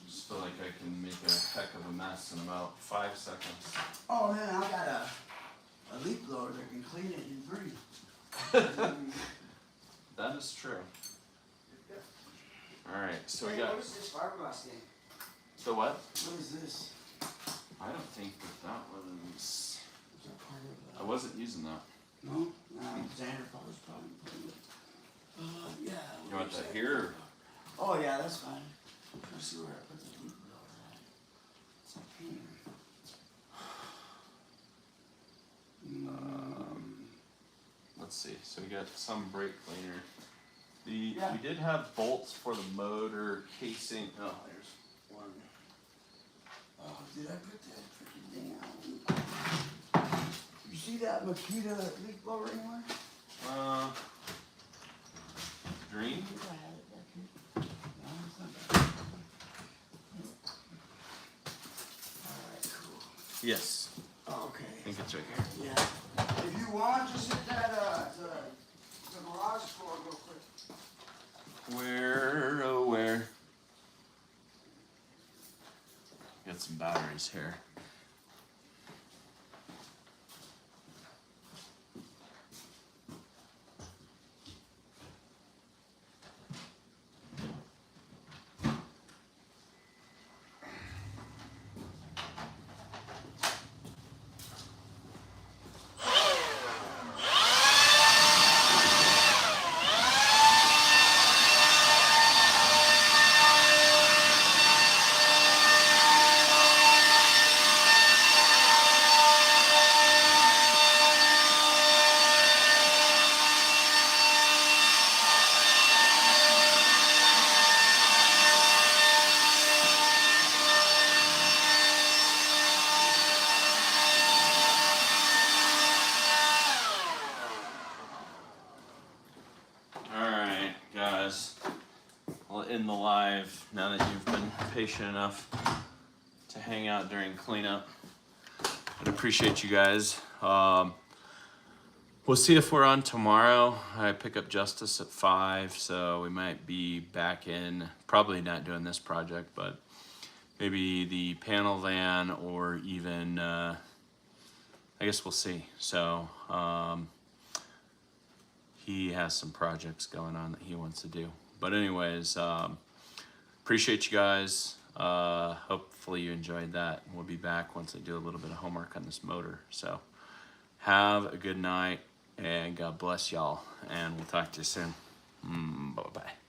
Just feel like I can make a heck of a mess in about 5 seconds. Oh man, I got a leaf blower that can clean it in 3. That is true. Alright, so we Hey, got what is this fiberglass thing? the what? What is this? I don't think that was... Is that part of I wasn't using that. No? Xander probably putting it. Yeah. You want that here? Or? Oh yeah, that's fine. Let's see where I put the leaf blower at. It's up here. Let's see. So we got some brake cleaner. Yeah. We did have bolts for the motor casing. Oh, there's one. Oh, did I put that freaking thing out? You see that Makita leaf blower anywhere? Green? I think I had it back here. No, it's not back here. Alright, cool. Yes. Oh, okay. I think it's right here. Yeah. If you want, just hit that the garage door real quick. Where, oh where? Got some batteries here. in the live now that you've been patient enough to hang out during cleanup. I appreciate you guys. We'll see if we're on tomorrow. I pick up Justice at 5, so we might be back in, probably not doing this project, but maybe the panel van or even, I guess we'll see. So he has some projects going on that he wants to do. But anyways, appreciate you guys. Hopefully you enjoyed that. We'll be back once I do a little bit of homework on this motor. So have a good night and God bless y'all. And we'll talk to you soon. Bye-bye.